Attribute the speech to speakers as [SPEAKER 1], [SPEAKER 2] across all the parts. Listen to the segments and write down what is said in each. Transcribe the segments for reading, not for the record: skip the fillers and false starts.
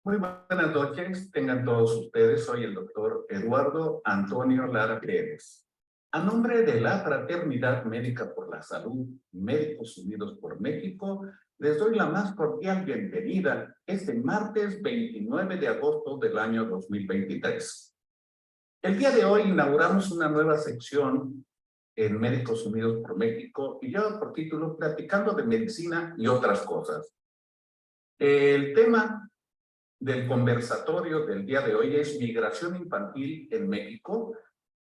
[SPEAKER 1] Muy buenas noches, tengan todos ustedes. Soy el doctor Eduardo Antonio Lara Pérez. A nombre de la Fraternidad Médica por la Salud, Médicos Unidos por México, les doy la más cordial bienvenida este martes 29 de agosto del año 2023. El día de hoy inauguramos una nueva sección en Médicos Unidos por México y lleva por título Platicando de Medicina y otras cosas. El tema del conversatorio del día de hoy es migración infantil en México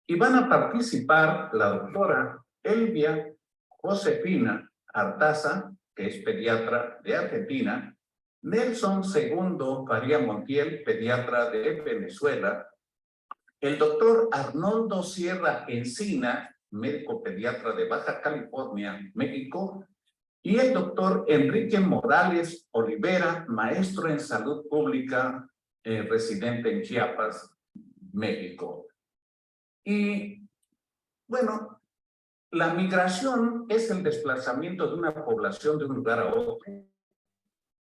[SPEAKER 1] y van a participar la doctora Elvia Josefina Artaza, que es pediatra de Argentina, Nelson Segundo Faría Montiel, pediatra de Venezuela, el doctor Arnoldo Sierra Encina, médico pediatra de Baja California, México, y el doctor Enrique Morales Olivera, maestro en salud pública, residente en Chiapas, México. Y bueno, la migración es el desplazamiento de una población de un lugar a otro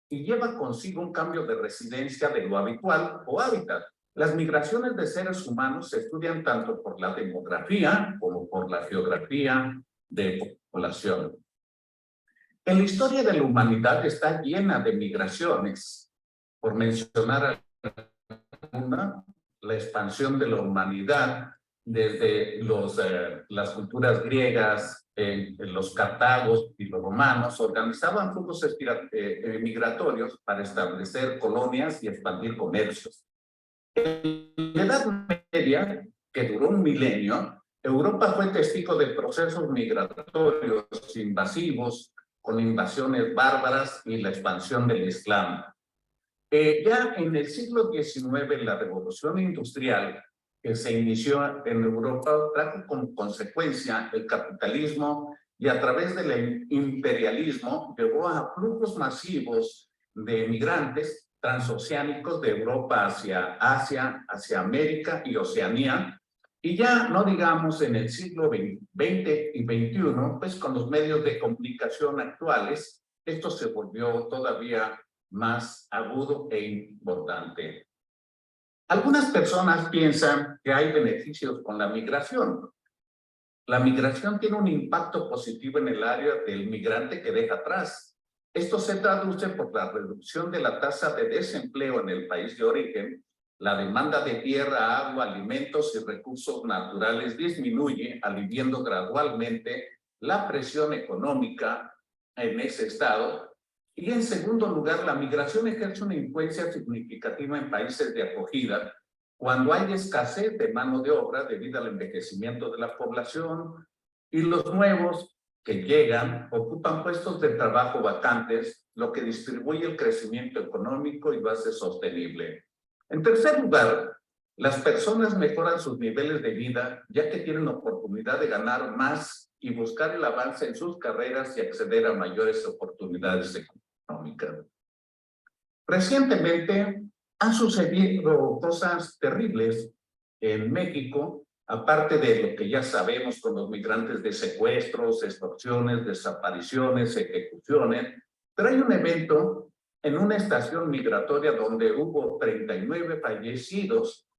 [SPEAKER 1] y lleva consigo un cambio de residencia de lo habitual o hábitat. Las migraciones de seres humanos se estudian tanto por la demografía como por la geografía de población. En la historia de la humanidad está llena de migraciones. Por mencionar alguna, la expansión de la humanidad desde las culturas griegas, los cartagos y los romanos organizaban flujos migratorios para establecer colonias y expandir comercios. En la Edad Media, que duró un milenio, Europa fue testigo de procesos migratorios invasivos, con invasiones bárbaras y la expansión del Islam. Ya en el siglo XIX, la revolución industrial que se inició en Europa trajo como consecuencia el capitalismo y a través del imperialismo llevó a flujos masivos de migrantes transoceánicos de Europa hacia Asia, hacia América y Oceanía. Y ya no digamos en el siglo XX y XXI, pues con los medios de comunicación actuales, esto se volvió todavía más agudo e importante. Algunas personas piensan que hay beneficios con la migración. La migración tiene un impacto positivo en el área del migrante que deja atrás. Esto se traduce por la reducción de la tasa de desempleo en el país de origen. La demanda de tierra, agua, alimentos y recursos naturales disminuye, aliviando gradualmente la presión económica en ese estado. Y en segundo lugar, la migración ejerce una influencia significativa en países de acogida cuando hay escasez de mano de obra debido al envejecimiento de la población y los nuevos que llegan ocupan puestos de trabajo vacantes, lo que distribuye el crecimiento económico y base sostenible. En tercer lugar, las personas mejoran sus niveles de vida ya que tienen oportunidad de ganar más y buscar el avance en sus carreras y acceder a mayores oportunidades económicas. Recientemente han sucedido cosas terribles en México, aparte de lo que ya sabemos con los migrantes de secuestros, extorsiones, desapariciones, ejecuciones, pero hay un evento en una estación migratoria donde hubo 39 fallecidos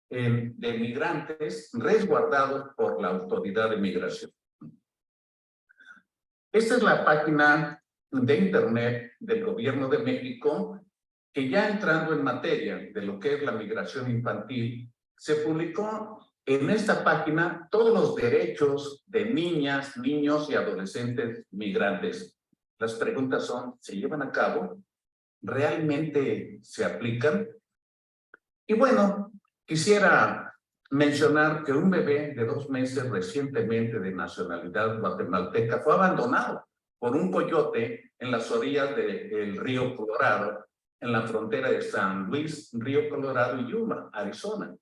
[SPEAKER 1] de migrantes resguardados por la autoridad de migración. Esta es la página de internet del Gobierno de México, que ya entrando en materia de lo que es la migración infantil, se publicó en esta página todos los derechos de niñas, niños y adolescentes migrantes. Las preguntas son, ¿se llevan a cabo? ¿Realmente se aplican? Y bueno, quisiera mencionar que un bebé de 2 meses recientemente de nacionalidad guatemalteca fue abandonado por un coyote en las orillas del río Colorado, en la frontera de San Luis, Río Colorado y Yuma, Arizona.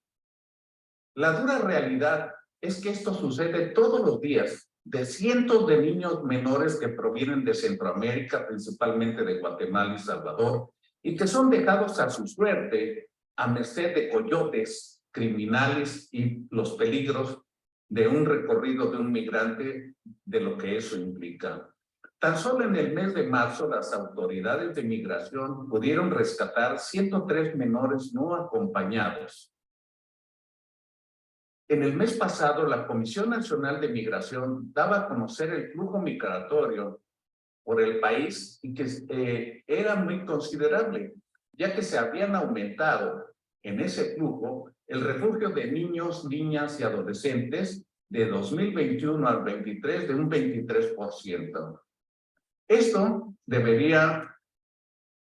[SPEAKER 1] La dura realidad es que esto sucede todos los días de cientos de niños menores que provienen de Centroamérica, principalmente de Guatemala y Salvador, y que son dejados a su suerte a merced de coyotes, criminales y los peligros de un recorrido de un migrante, de lo que eso implica. Tan solo en el mes de marzo, las autoridades de migración pudieron rescatar 103 menores no acompañados. En el mes pasado, la Comisión Nacional de Migración daba a conocer el flujo migratorio por el país y que era muy considerable, ya que se habían aumentado en ese flujo el refugio de niños, niñas y adolescentes de 2021 al 23 de un 23%. Esto debería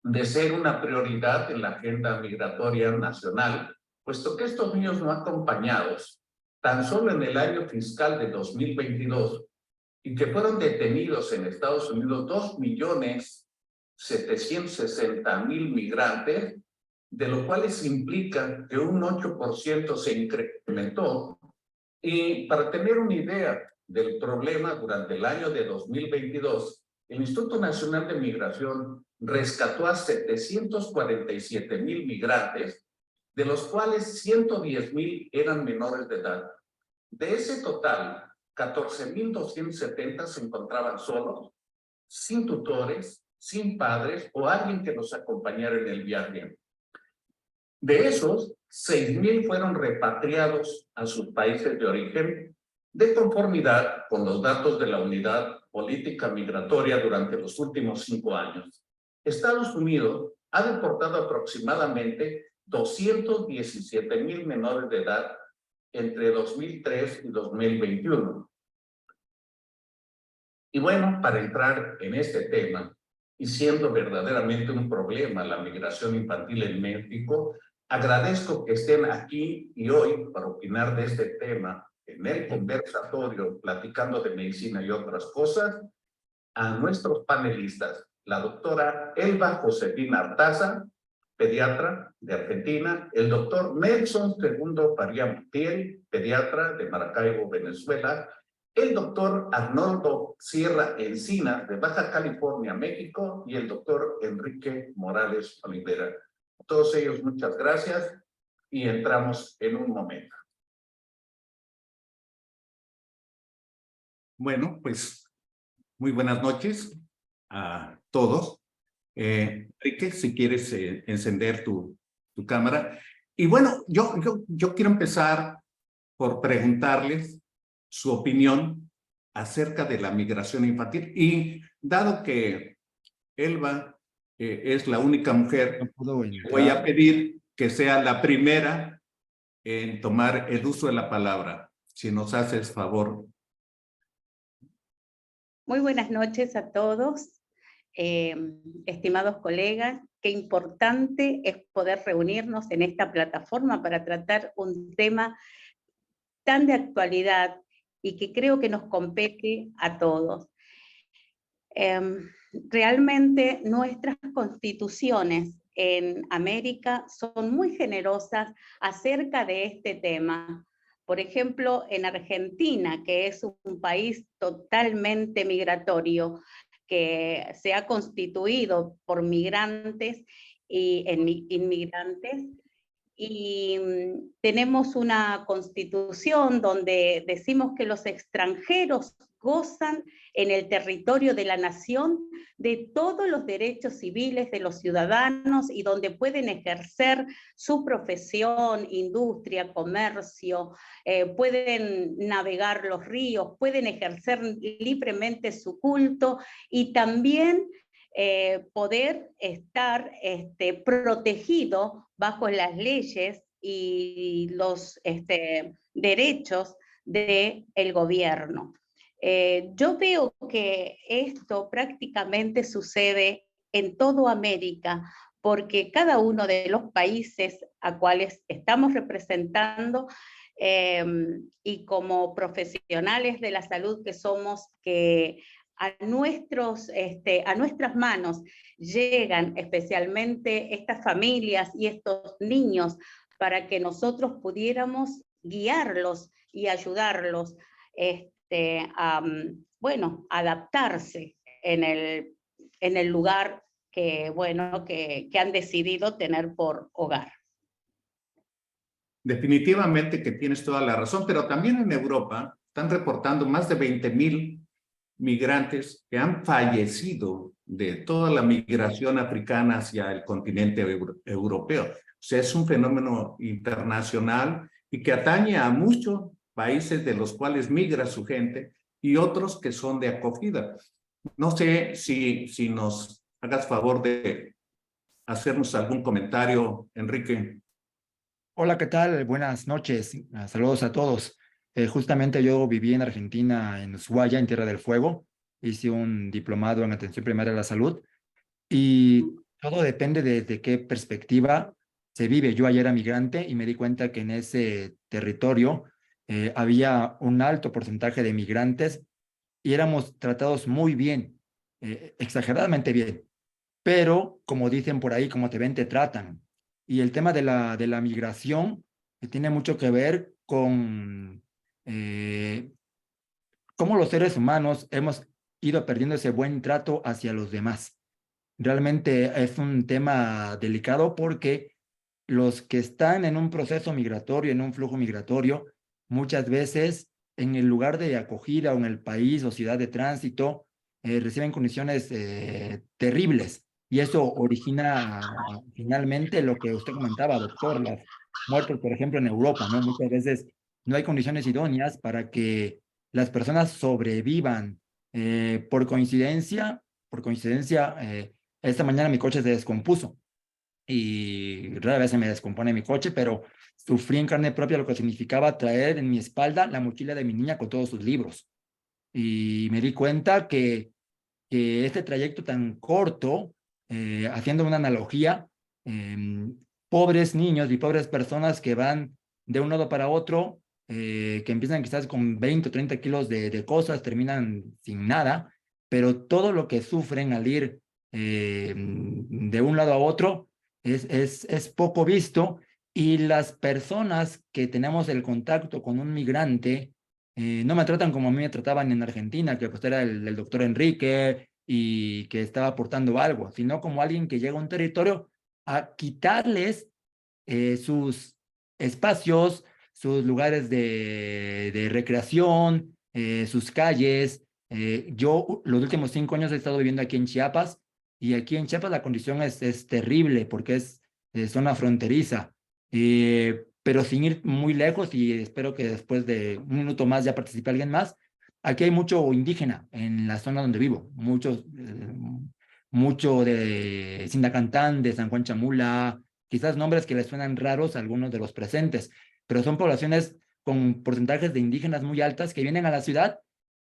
[SPEAKER 1] de ser una prioridad en la agenda migratoria nacional, puesto que estos niños no acompañados, tan solo en el año fiscal de 2022, y que fueron detenidos en Estados Unidos 2.760.000 migrantes, de lo cual implica que un 8% se incrementó. Y para tener una idea del problema, durante el año de 2022, el Instituto Nacional de Migración rescató a 747.000 migrantes, de los cuales 110.000 eran menores de edad. De ese total, 14.270 se encontraban solos, sin tutores, sin padres o alguien que los acompañara en el viaje. De esos, 6.000 fueron repatriados a sus países de origen de conformidad con los datos de la Unidad Política Migratoria durante los últimos 5 años. Estados Unidos ha deportado aproximadamente 217.000 menores de edad entre 2003 y 2021. Y bueno, para entrar en este tema, y siendo verdaderamente un problema la migración infantil en México, agradezco que estén aquí y hoy para opinar de este tema en el conversatorio, platicando de medicina y otras cosas, a nuestros panelistas, la doctora Elba Josefina Artaza, pediatra de Argentina, el doctor Nelson Segundo Faría Montiel, pediatra de Maracaibo, Venezuela, el doctor Arnoldo Sierra Encinas, de Baja California, México, y el doctor Enrique Morales Olivera. A todos ellos, muchas gracias, y entramos en un momento. Bueno, pues, muy buenas noches a todos. Enrique, si quieres encender tu cámara. Y bueno, yo quiero empezar por preguntarles su opinión acerca de la migración infantil. Y dado que Elba es la única mujer, voy a pedir que sea la primera en tomar el uso de la palabra, si nos haces favor.
[SPEAKER 2] Muy buenas noches a todos, estimados colegas. Qué importante es poder reunirnos en esta plataforma para tratar un tema tan de actualidad y que creo que nos compete a todos. Realmente nuestras constituciones en América son muy generosas acerca de este tema. Por ejemplo, en Argentina, que es un país totalmente migratorio, que se ha constituido por migrantes y inmigrantes, y tenemos una constitución donde decimos que los extranjeros gozan en el territorio de la nación de todos los derechos civiles de los ciudadanos y donde pueden ejercer su profesión, industria, comercio, pueden navegar los ríos, pueden ejercer libremente su culto y también poder estar protegido bajo las leyes y los derechos del gobierno. Yo veo que esto prácticamente sucede en toda América, porque cada uno de los países a cuales estamos representando y como profesionales de la salud que somos, que a nuestras manos llegan especialmente estas familias y estos niños para que nosotros pudiéramos guiarlos y ayudarlos a adaptarse en el lugar que han decidido tener por hogar.
[SPEAKER 1] Definitivamente que tienes toda la razón, pero también en Europa están reportando más de 20.000 migrantes que han fallecido de toda la migración africana hacia el continente europeo. O sea, es un fenómeno internacional y que atañe a muchos países de los cuales migra su gente y otros que son de acogida. No sé si nos hagas favor de hacernos algún comentario, Enrique.
[SPEAKER 3] Hola, ¿qué tal? Buenas noches. Saludos a todos. Justamente yo viví en Argentina, en Ushuaia, en Tierra del Fuego. Hice un diplomado en atención primaria a la salud y todo depende de qué perspectiva se vive. Yo ayer era migrante y me di cuenta que en ese territorio había un alto porcentaje de migrantes y éramos tratados muy bien, exageradamente bien. Pero, como dicen por ahí, como te ven, te tratan. Y el tema de la migración tiene mucho que ver con eh, cómo los seres humanos hemos ido perdiendo ese buen trato hacia los demás. Realmente es un tema delicado porque los que están en un proceso migratorio, en un flujo migratorio, muchas veces en el lugar de acogida o en el país o ciudad de tránsito, reciben condiciones terribles. Y eso origina finalmente lo que usted comentaba, doctor, las muertes, por ejemplo, en Europa, ¿no? Muchas veces no hay condiciones idóneas para que las personas sobrevivan. Por coincidencia, esta mañana mi coche se descompuso y rara vez se me descompone mi coche, pero sufrí en carne propia lo que significaba traer en mi espalda la mochila de mi niña con todos sus libros. Y me di cuenta que este trayecto tan corto, haciendo una analogía, eh, pobres niños y pobres personas que van de un lado para otro, que empiezan quizás con 20 o 30 kilos de cosas, terminan sin nada, pero todo lo que sufren al ir de un lado a otro es poco visto y las personas que tenemos el contacto con un migrante, no me tratan como a mí me trataban en Argentina, que pues era el doctor Enrique y que estaba aportando algo, sino como alguien que llega a un territorio a quitarles sus espacios, sus lugares de recreación, sus calles. Yo los últimos 5 años he estado viviendo aquí en Chiapas y aquí en Chiapas la condición es terrible porque es zona fronteriza. Pero sin ir muy lejos y espero que después de un minuto más ya participe alguien más, aquí hay mucho indígena en la zona donde vivo, mucho de Sindacantán, de San Juan Chamula, quizás nombres que les suenan raros a algunos de los presentes, pero son poblaciones con porcentajes de indígenas muy altas que vienen a la ciudad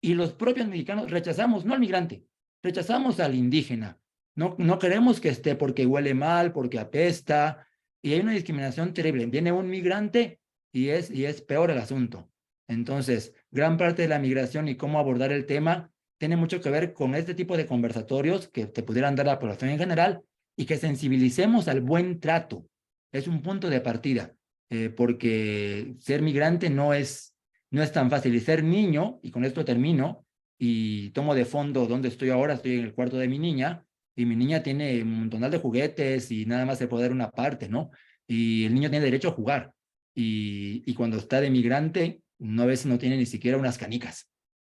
[SPEAKER 3] y los propios mexicanos rechazamos, no al migrante, rechazamos al indígena. No queremos que esté porque huele mal, porque apesta, y hay una discriminación terrible. Viene un migrante y es peor el asunto. Entonces, gran parte de la migración y cómo abordar el tema tiene mucho que ver con este tipo de conversatorios que te pudieran dar a la población en general y que sensibilicemos al buen trato. Es un punto de partida, porque ser migrante no es tan fácil. Y ser niño, y con esto termino, y tomo de fondo donde estoy ahora, estoy en el cuarto de mi niña, y mi niña tiene un montón de juguetes y nada más se puede dar una parte, ¿no? Y el niño tiene derecho a jugar. Y cuando está de migrante, no a veces no tiene ni siquiera unas canicas.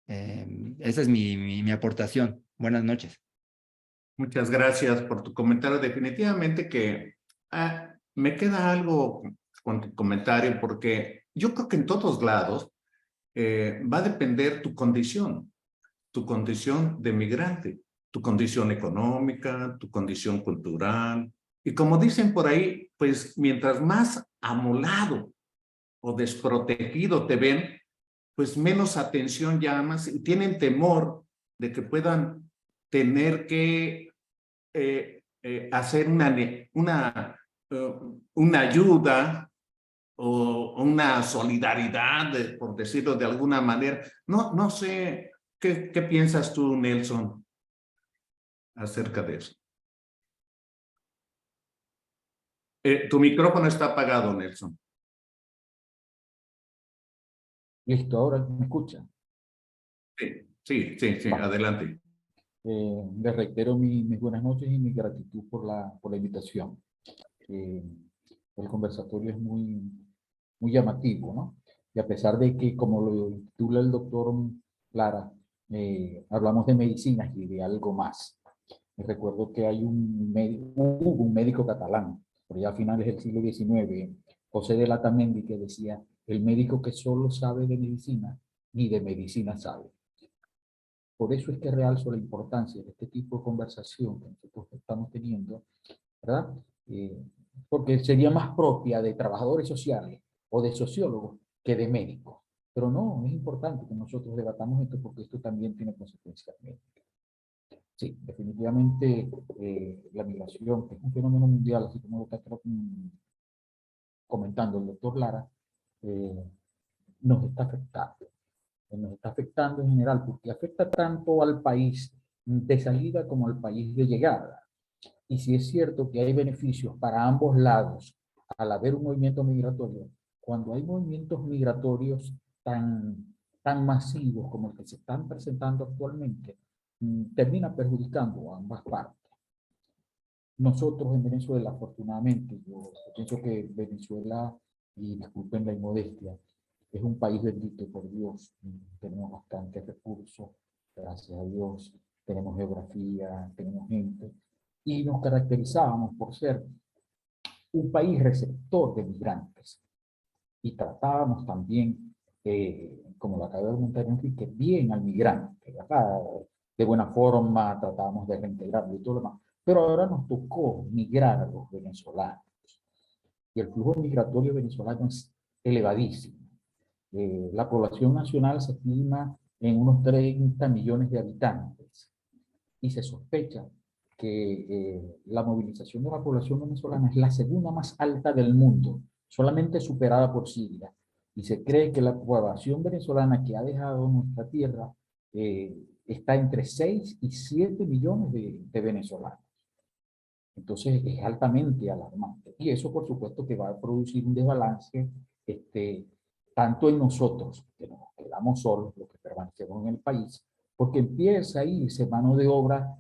[SPEAKER 3] Esa es mi aportación. Buenas noches.
[SPEAKER 1] Muchas gracias por tu comentario. Definitivamente que me queda algo con tu comentario porque yo creo que en todos lados va a depender tu condición de migrante, tu condición económica, tu condición cultural. Y como dicen por ahí, pues mientras más amolado o desprotegido te ven, pues menos atención llamas y tienen temor de que puedan tener que hacer una ayuda o una solidaridad, por decirlo de alguna manera. No sé, ¿qué piensas tú, Nelson, acerca de eso? Tu micrófono está apagado, Nelson.
[SPEAKER 4] Listo, ahora me escucha.
[SPEAKER 1] Sí,
[SPEAKER 4] Va.
[SPEAKER 1] adelante.
[SPEAKER 4] Les reitero mis buenas noches y mi gratitud por la invitación. El conversatorio es muy llamativo, ¿no? Y a pesar de que, como lo titula el doctor Lara, hablamos de medicinas y de algo más. Recuerdo que hubo un médico catalán, por ya a finales del siglo XIX, José de Latamendi, que decía, el médico que solo sabe de medicina, ni de medicina sabe. Por eso es que realzo la importancia de este tipo de conversación que nosotros estamos teniendo, ¿verdad? Porque sería más propia de trabajadores sociales o de sociólogos que de médicos. Pero no, es importante que nosotros debatamos esto porque esto también tiene consecuencias médicas. Sí, definitivamente la migración, que es un fenómeno mundial, así como lo está comentando el doctor Lara, nos está afectando. Nos está afectando en general porque afecta tanto al país de salida como al país de llegada. Y si es cierto que hay beneficios para ambos lados al haber un movimiento migratorio, cuando hay movimientos migratorios tan masivos como los que se están presentando actualmente, termina perjudicando a ambas partes. Nosotros en Venezuela, afortunadamente, yo pienso que Venezuela, y disculpen la inmodestia, es un país bendito por Dios. Tenemos bastantes recursos, gracias a Dios. Tenemos geografía, tenemos gente. Y nos caracterizábamos por ser un país receptor de migrantes. Y tratábamos también, como lo acabo de comentar Enrique, bien al migrante, ¿verdad? De buena forma, tratábamos de reintegrarlo y todo lo demás. Pero ahora nos tocó migrar a los venezolanos. Y el flujo migratorio venezolano es elevadísimo. La población nacional se estima en unos 30 millones de habitantes. Y se sospecha que la movilización de la población venezolana es la segunda más alta del mundo, solamente superada por Siria. Y se cree que la población venezolana que ha dejado nuestra tierra está entre 6 y 7 millones de venezolanos. Entonces es altamente alarmante. Y eso por supuesto que va a producir un desbalance tanto en nosotros, que nos quedamos solos, los que permanecemos en el país, porque empieza a irse mano de obra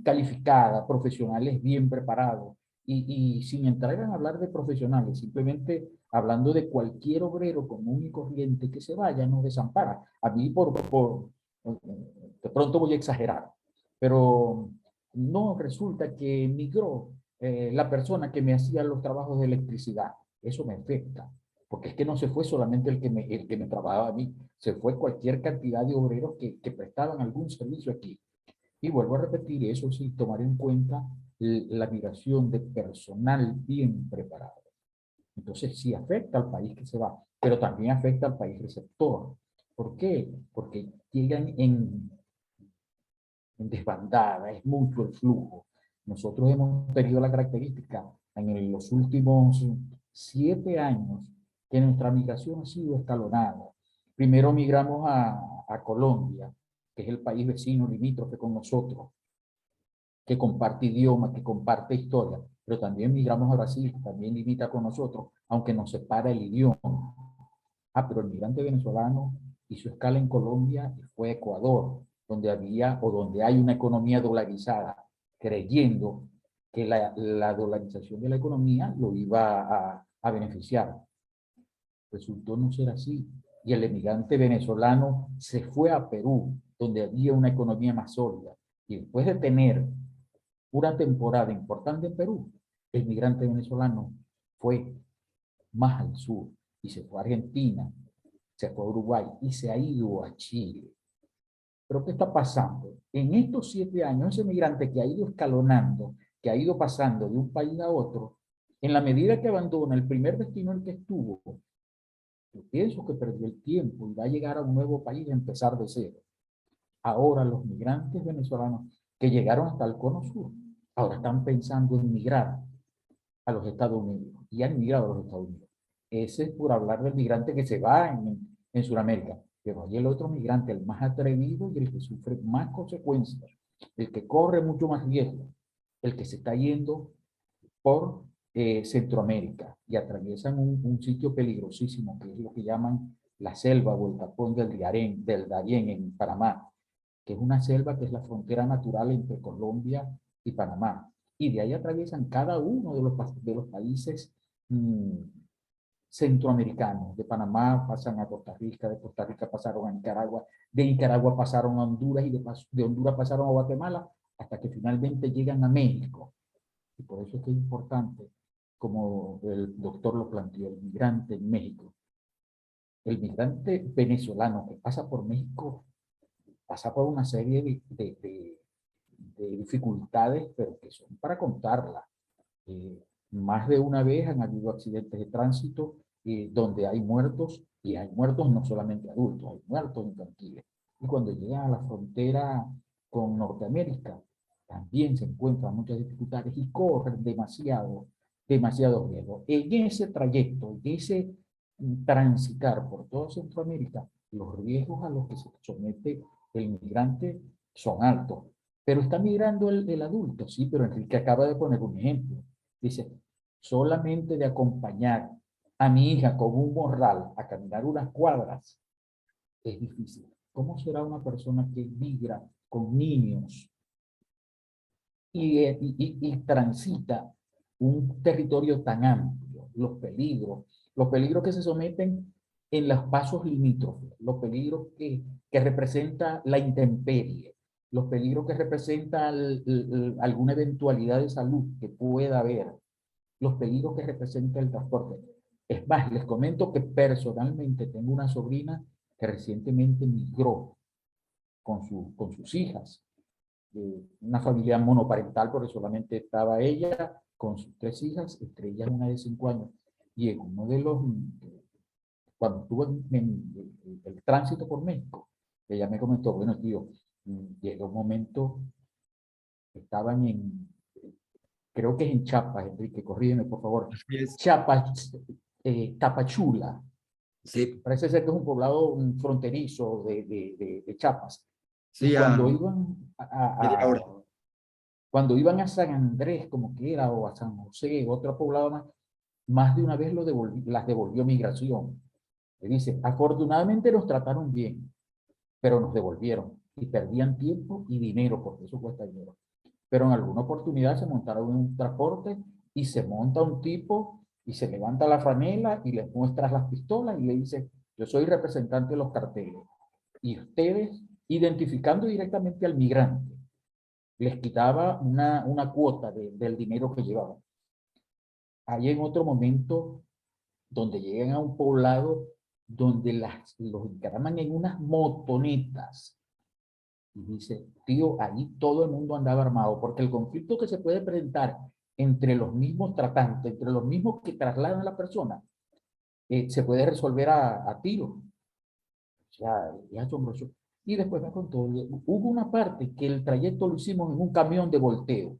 [SPEAKER 4] calificada, profesionales bien preparados, y sin entrar en hablar de profesionales, simplemente hablando de cualquier obrero común y corriente que se vaya, nos desampara. A mí de pronto voy a exagerar, pero no resulta que migró la persona que me hacía los trabajos de electricidad. Eso me afecta, porque es que no se fue solamente el que me trabajaba a mí, se fue cualquier cantidad de obreros que prestaban algún servicio aquí. Y vuelvo a repetir, eso sí, tomar en cuenta la migración de personal bien preparado. Entonces sí afecta al país que se va, pero también afecta al país receptor. ¿Por qué? Porque llegan en desbandada, es mucho el flujo. Nosotros hemos tenido la característica en los últimos 7 años que nuestra migración ha sido escalonada. Primero migramos a Colombia, que es el país vecino limítrofe con nosotros, que comparte idioma, que comparte historia, pero también migramos a Brasil, que también limita con nosotros, aunque nos separa el idioma. Pero el migrante venezolano hizo escala en Colombia y fue a Ecuador, donde donde hay una economía dolarizada, creyendo que la dolarización de la economía lo iba a beneficiar. Resultó no ser así. Y el emigrante venezolano se fue a Perú, donde había una economía más sólida. Y después de tener una temporada importante en Perú, el migrante venezolano fue más al sur y se fue a Argentina, se fue a Uruguay y se ha ido a Chile. ¿Pero qué está pasando? En estos 7 años, ese migrante que ha ido escalonando, que ha ido pasando de un país a otro, en la medida que abandona el primer destino en el que estuvo, yo pienso que perdió el tiempo y va a llegar a un nuevo país y empezar de cero. Ahora los migrantes venezolanos que llegaron hasta el Cono Sur, ahora están pensando en migrar a los Estados Unidos y han migrado a los Estados Unidos. Ese es por hablar del migrante que se va en Sudamérica. Pero hay el otro migrante, el más atrevido y el que sufre más consecuencias, el que corre mucho más riesgo, el que se está yendo por Centroamérica y atraviesan un sitio peligrosísimo, que es lo que llaman la selva o el tapón del Darién en Panamá, que es una selva que es la frontera natural entre Colombia y Panamá. Y de ahí atraviesan cada uno de los países centroamericanos. De Panamá pasan a Costa Rica, de Costa Rica pasaron a Nicaragua, de Nicaragua pasaron a Honduras y de Honduras pasaron a Guatemala, hasta que finalmente llegan a México. Y por eso es que es importante, como el doctor lo planteó, el migrante en México. El migrante venezolano que pasa por México pasa por una serie de dificultades, pero que son para contarlas. Más de una vez han habido accidentes de tránsito donde hay muertos, y hay muertos no solamente adultos, hay muertos infantiles. Y cuando llegan a la frontera con Norteamérica, también se encuentran muchas dificultades y corren demasiado riesgo. En ese trayecto, en ese transitar por toda Centroamérica, los riesgos a los que se somete el migrante son altos. Pero está migrando el adulto, sí, pero Enrique acaba de poner un ejemplo. Dice, solamente de acompañar a mi hija con un morral a caminar unas cuadras es difícil. ¿Cómo será una persona que migra con niños y transita un territorio tan amplio? Los peligros que se someten en los pasos limítrofes, los peligros que representa la intemperie, los peligros que representa alguna eventualidad de salud que pueda haber, los peligros que representa el transporte. Es más, les comento que personalmente tengo una sobrina que recientemente migró con sus hijas. Una familia monoparental, porque solamente estaba ella con sus 3 hijas, entre ellas una de 5 años. Y en uno de los, cuando estuvo en el tránsito por México, ella me comentó, bueno, tío, llegó un momento, estaban creo que es en Chiapas, Enrique, corrígeme por favor. Chiapas, Tapachula.
[SPEAKER 3] Sí.
[SPEAKER 4] Parece ser que es un poblado fronterizo de Chiapas.
[SPEAKER 3] Sí,
[SPEAKER 4] y cuando iban
[SPEAKER 3] media hora.
[SPEAKER 4] cuando iban a San Andrés, como que era, o a San José, otro poblado más de una vez las devolvió migración. Le dice, afortunadamente nos trataron bien, pero nos devolvieron y perdían tiempo y dinero, porque eso cuesta dinero. Pero en alguna oportunidad se montaron en un transporte y se monta un tipo y se levanta la franela y les muestra las pistolas y le dice, yo soy representante de los carteles. Y ustedes, identificando directamente al migrante, les quitaba una cuota del dinero que llevaban. Hay en otro momento donde llegan a un poblado donde los encaraman en unas motonetas. Y dice, tío, ahí todo el mundo andaba armado, porque el conflicto que se puede presentar entre los mismos tratantes, entre los mismos que trasladan a la persona, se puede resolver a tiro. O sea, es asombroso. Y después me contó, hubo una parte que el trayecto lo hicimos en un camión de volteo.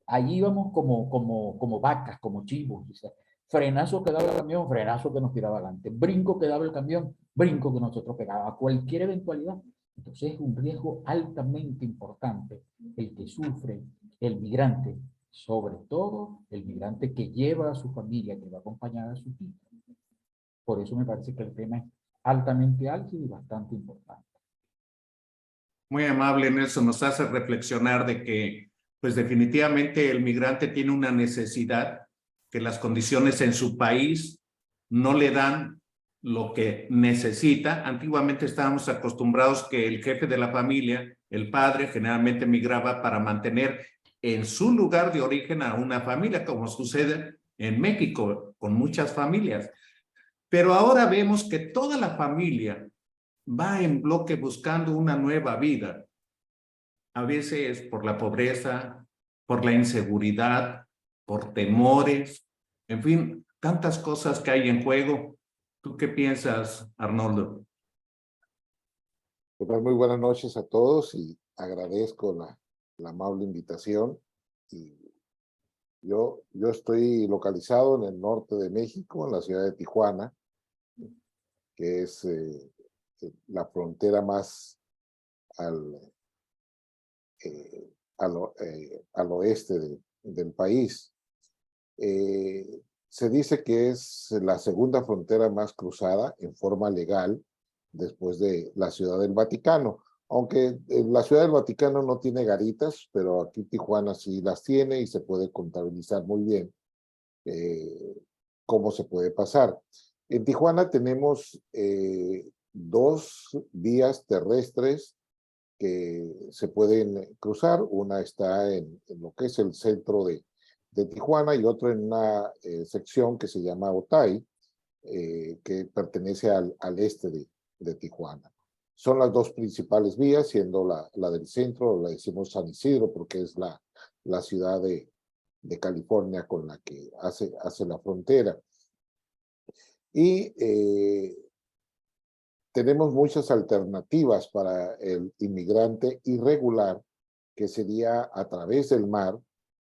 [SPEAKER 4] Allí íbamos como vacas, como chivos. O sea, frenazo que daba el camión, frenazo que nos tiraba adelante. Brinco que daba el camión, brinco que nosotros pegaba. Cualquier eventualidad. Entonces es un riesgo altamente importante el que sufre el migrante, sobre todo el migrante que lleva a su familia, que va acompañada a su hija. Por eso me parece que el tema es altamente álgido y bastante importante.
[SPEAKER 1] Muy amable, Nelson, nos hace reflexionar de que, pues definitivamente el migrante tiene una necesidad que las condiciones en su país no le dan lo que necesita. Antiguamente estábamos acostumbrados que el jefe de la familia, el padre, generalmente migraba para mantener en su lugar de origen a una familia, como sucede en México con muchas familias. Pero ahora vemos que toda la familia va en bloque buscando una nueva vida. A veces por la pobreza, por la inseguridad, por temores, en fin, tantas cosas que hay en juego. ¿Tú qué piensas, Arnoldo?
[SPEAKER 5] Muy buenas noches a todos y agradezco la amable invitación. Y yo estoy localizado en el norte de México, en la ciudad de Tijuana, que es la frontera más al oeste del país. Se dice que es la segunda frontera más cruzada en forma legal después de la Ciudad del Vaticano. Aunque la Ciudad del Vaticano no tiene garitas, pero aquí Tijuana sí las tiene y se puede contabilizar muy bien. cómo se puede pasar. En Tijuana tenemos 2 vías terrestres que se pueden cruzar. Una está en lo que es el centro de Tijuana y otra en una sección que se llama Otay, que pertenece al este de Tijuana. Son las 2 principales vías, siendo la del centro, la decimos San Isidro, porque es la ciudad de California con la que hace la frontera. Y tenemos muchas alternativas para el inmigrante irregular, que sería a través del mar,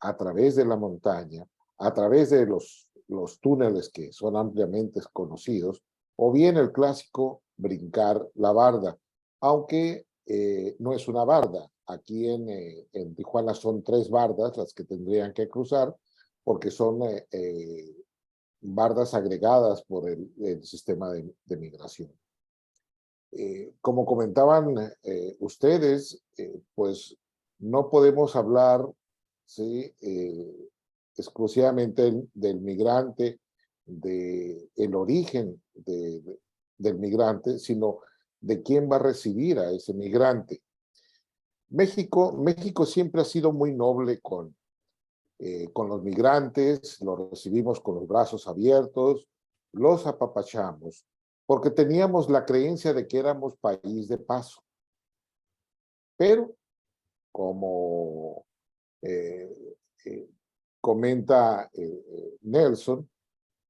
[SPEAKER 5] a través de la montaña, a través de los túneles que son ampliamente conocidos, o bien el clásico brincar la barda, aunque no es una barda. Aquí en Tijuana son 3 bardas las que tendrían que cruzar, porque son bardas agregadas por el sistema de migración. Como comentaban ustedes, pues no podemos hablar, ¿sí? Exclusivamente del migrante, del origen del migrante, sino de quién va a recibir a ese migrante. México siempre ha sido muy noble con los migrantes, los recibimos con los brazos abiertos, los apapachamos, porque teníamos la creencia de que éramos país de paso. Pero, como comenta Nelson,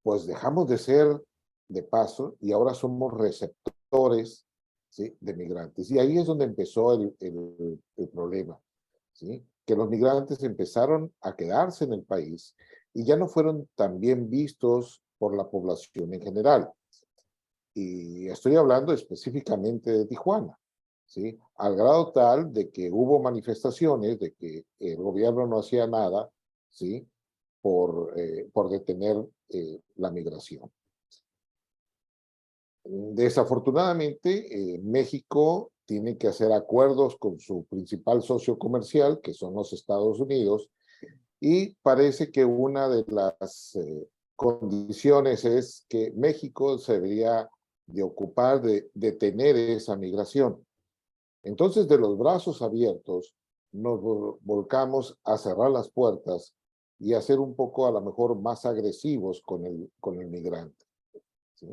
[SPEAKER 5] pues dejamos de ser de paso y ahora somos receptores, ¿sí?, de migrantes. Y ahí es donde empezó el problema, ¿sí? Que los migrantes empezaron a quedarse en el país y ya no fueron tan bien vistos por la población en general. Y estoy hablando específicamente de Tijuana, ¿sí? Al grado tal de que hubo manifestaciones de que el gobierno no hacía nada, ¿sí?, por detener la migración. Desafortunadamente, México tiene que hacer acuerdos con su principal socio comercial, que son los Estados Unidos, y parece que una de las condiciones es que México se debería de ocupar de detener esa migración. Entonces, de los brazos abiertos, nos volcamos a cerrar las puertas y a ser un poco, a lo mejor, más agresivos con el migrante, ¿sí?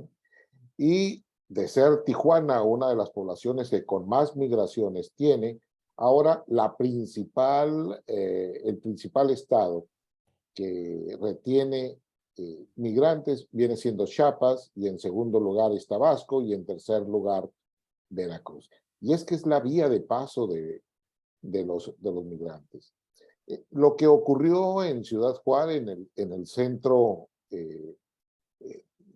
[SPEAKER 5] Y de ser Tijuana una de las poblaciones que con más migraciones tiene, ahora el principal estado que retiene migrantes viene siendo Chiapas, y en segundo lugar es Tabasco, y en tercer lugar Veracruz. Y es que es la vía de paso de los migrantes. Lo que ocurrió en Ciudad Juárez, en el centro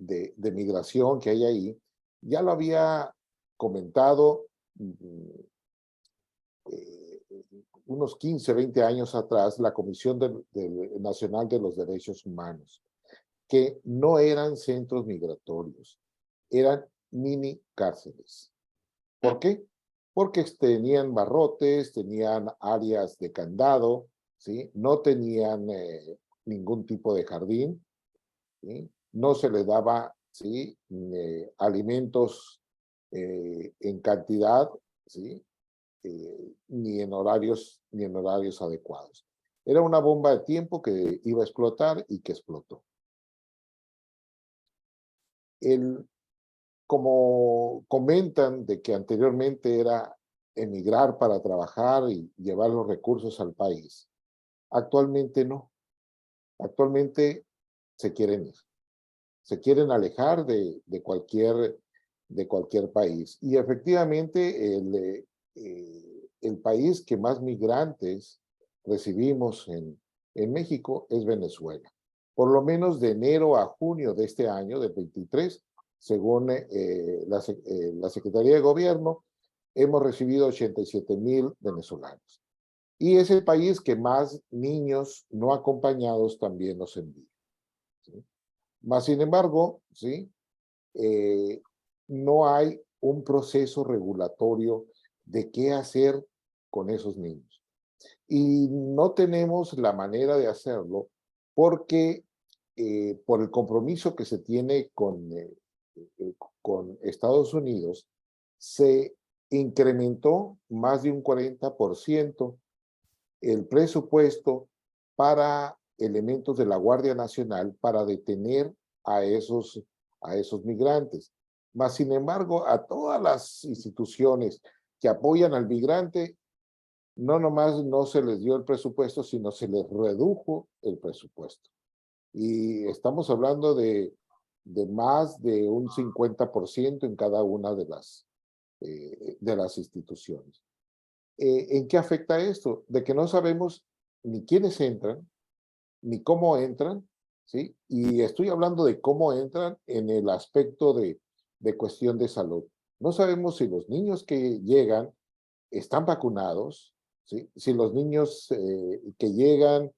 [SPEAKER 5] de migración que hay ahí, ya lo había comentado unos 15, 20 años atrás, la Comisión Nacional de los Derechos Humanos, que no eran centros migratorios, eran mini cárceles. ¿Por qué? Porque tenían barrotes, tenían áreas de candado, ¿sí? No tenían ningún tipo de jardín, ¿sí? No se les daba, ¿sí?, alimentos en cantidad, ¿sí?, ni en horarios adecuados. Era una bomba de tiempo que iba a explotar y que explotó. Como comentan de que anteriormente era emigrar para trabajar y llevar los recursos al país, actualmente no. Actualmente se quieren ir. Se quieren alejar de cualquier país. Y efectivamente el país que más migrantes recibimos en México es Venezuela. Por lo menos de enero a junio de este año, del 23, según la Secretaría de Gobierno, hemos recibido 87,000 venezolanos. Y es el país que más niños no acompañados también nos envía, ¿sí? Más sin embargo, ¿sí?, no hay un proceso regulatorio de qué hacer con esos niños. Y no tenemos la manera de hacerlo porque por el compromiso que se tiene con Estados Unidos, se incrementó más de un 40% el presupuesto para elementos de la Guardia Nacional para detener a esos migrantes. Mas, sin embargo, a todas las instituciones que apoyan al migrante, no nomás no se les dio el presupuesto, sino se les redujo el presupuesto. Y estamos hablando de más de un 50% en cada una de las instituciones. ¿En qué afecta esto? De que no sabemos ni quiénes entran, ni cómo entran, ¿sí? Y estoy hablando de cómo entran en el aspecto de cuestión de salud. No sabemos si los niños que llegan están vacunados, ¿sí? Si los niños que llegan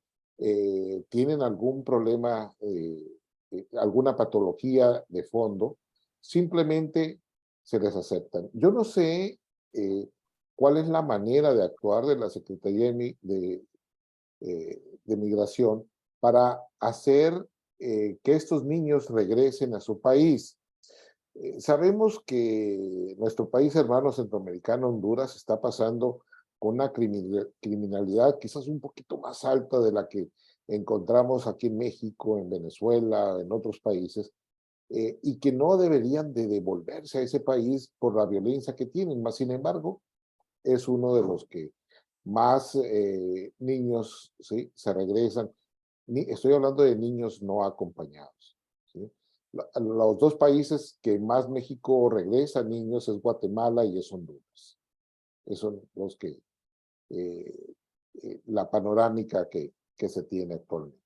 [SPEAKER 5] tienen algún problema, alguna patología de fondo, simplemente se les aceptan. Yo no sé cuál es la manera de actuar de la Secretaría de Migración para hacer que estos niños regresen a su país. Sabemos que nuestro país hermano centroamericano, Honduras, está pasando con una criminalidad quizás un poquito más alta de la que encontramos aquí en México, en Venezuela, en otros países, y que no deberían de devolverse a ese país por la violencia que tienen. Mas, sin embargo, es uno de los que más niños, ¿sí?, se regresan. Estoy hablando de niños no acompañados, ¿sí? Los dos países que más México regresa niños es Guatemala y es Honduras. Esos son los que, la panorámica que se tiene actualmente.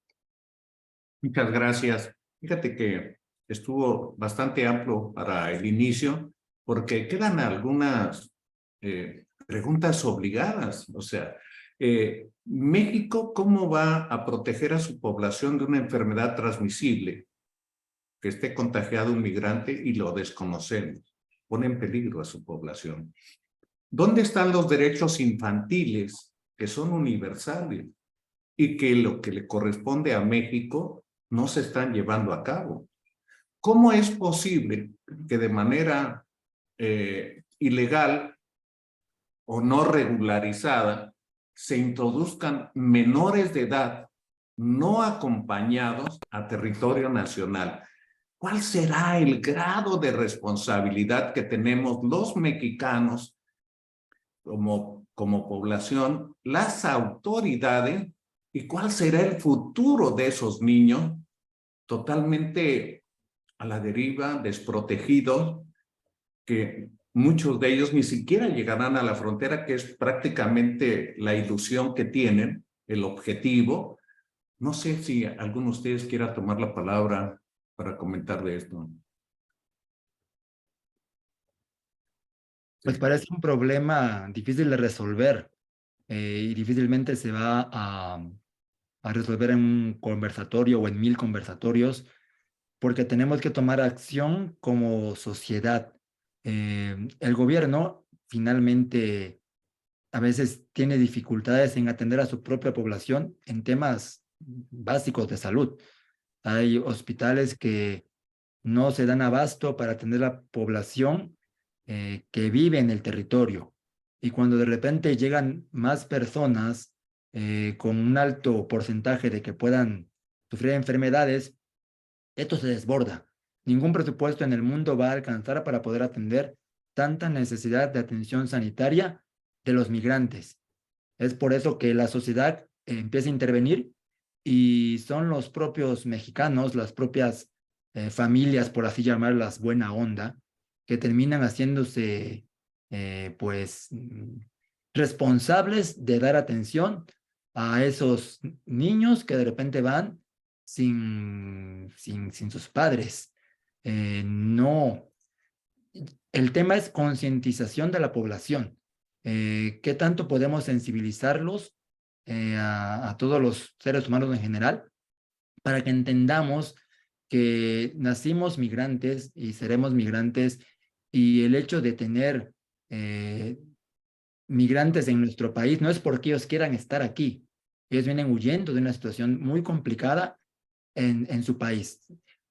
[SPEAKER 1] Muchas gracias. Fíjate que estuvo bastante amplio para el inicio, porque quedan algunas preguntas obligadas. O sea, México, ¿cómo va a proteger a su población de una enfermedad transmisible? Que esté contagiado un migrante y lo desconocemos. Pone en peligro a su población. ¿Dónde están los derechos infantiles que son universales y que lo que le corresponde a México no se están llevando a cabo? ¿Cómo es posible que de manera ilegal o no regularizada se introduzcan menores de edad no acompañados a territorio nacional? ¿Cuál será el grado de responsabilidad que tenemos los mexicanos como población, las autoridades, y cuál será el futuro de esos niños totalmente a la deriva, desprotegidos, que muchos de ellos ni siquiera llegarán a la frontera, que es prácticamente la ilusión que tienen, el objetivo? No sé si alguno de ustedes quiera tomar la palabra para comentar de esto.
[SPEAKER 3] Pues parece un problema difícil de resolver y difícilmente se va a resolver en un conversatorio o en 1000 conversatorios, porque tenemos que tomar acción como sociedad. El gobierno finalmente a veces tiene dificultades en atender a su propia población en temas básicos de salud. Hay hospitales que no se dan abasto para atender a la población que vive en el territorio. Y cuando de repente llegan más personas con un alto porcentaje de que puedan sufrir enfermedades, esto se desborda. Ningún presupuesto en el mundo va a alcanzar para poder atender tanta necesidad de atención sanitaria de los migrantes. Es por eso que la sociedad empieza a intervenir y son los propios mexicanos, las propias familias, por así llamarlas, buena onda, que terminan haciéndose responsables de dar atención a esos niños que de repente van sin sus padres. No, el tema es concientización de la población. ¿Qué tanto podemos sensibilizarlos a todos los seres humanos en general para que entendamos que nacimos migrantes y seremos migrantes, y el hecho de tener migrantes en nuestro país no es porque ellos quieran estar aquí? Ellos vienen huyendo de una situación muy complicada en su país.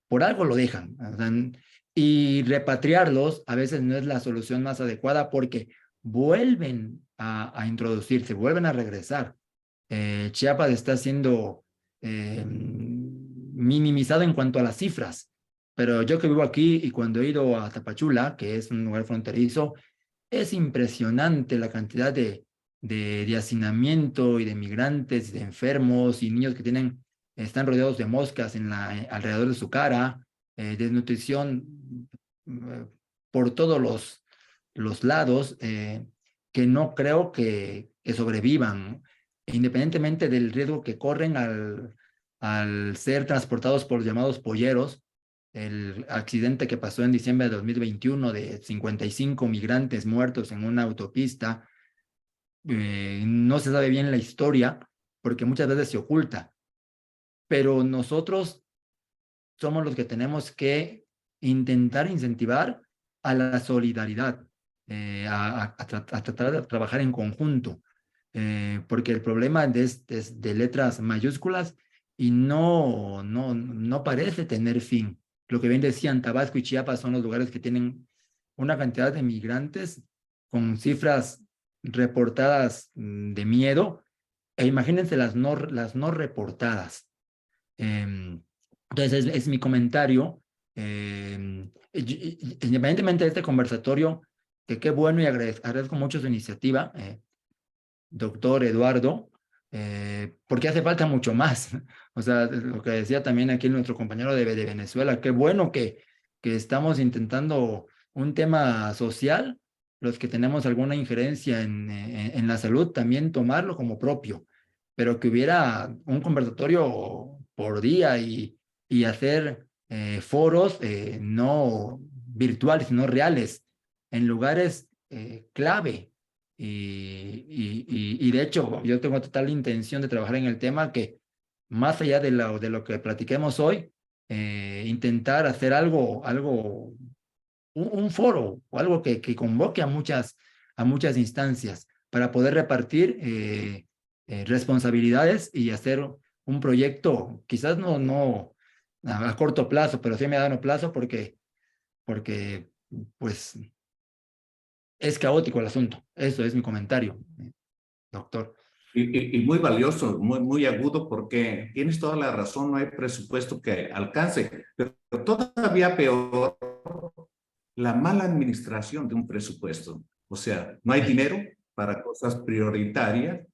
[SPEAKER 3] Por algo lo dejan. O sea, y repatriarlos a veces no es la solución más adecuada porque vuelven a introducirse, vuelven a regresar. Chiapas está siendo minimizado en cuanto a las cifras, pero yo que vivo aquí y cuando he ido a Tapachula, que es un lugar fronterizo, es impresionante la cantidad de hacinamiento y de migrantes, de enfermos y niños que están rodeados de moscas alrededor de su cara, desnutrición por todos los lados, que no creo que sobrevivan, independientemente del riesgo que corren al ser transportados por los llamados polleros. El accidente que pasó en diciembre de 2021 de 55 migrantes muertos en una autopista, no se sabe bien la historia porque muchas veces se oculta, pero nosotros somos los que tenemos que intentar incentivar a la solidaridad, a tratar de trabajar en conjunto, porque el problema es de letras mayúsculas y no parece tener fin. Lo que bien decían, Tabasco y Chiapas son los lugares que tienen una cantidad de migrantes con cifras reportadas de miedo, e imagínense las no reportadas. Entonces, es mi comentario. Independientemente de este conversatorio, que qué bueno y agradezco mucho su iniciativa, doctor Eduardo, porque hace falta mucho más. O sea, lo que decía también aquí nuestro compañero de Venezuela, qué bueno que estamos intentando un tema social, los que tenemos alguna injerencia en la salud, también tomarlo como propio, pero que hubiera un conversatorio por día y hacer foros no virtuales, sino reales, en lugares clave. Y de hecho, yo tengo total intención de trabajar en el tema que, más allá de lo que platiquemos hoy, intentar hacer un foro o algo que convoque a muchas instancias para poder repartir responsabilidades y hacer un proyecto, quizás no a corto plazo, pero sí a mediano plazo, porque pues es caótico el asunto. Eso es mi comentario, doctor.
[SPEAKER 1] Y muy valioso, muy agudo, porque tienes toda la razón, no hay presupuesto que alcance, pero todavía peor, la mala administración de un presupuesto. O sea, no hay dinero para cosas prioritarias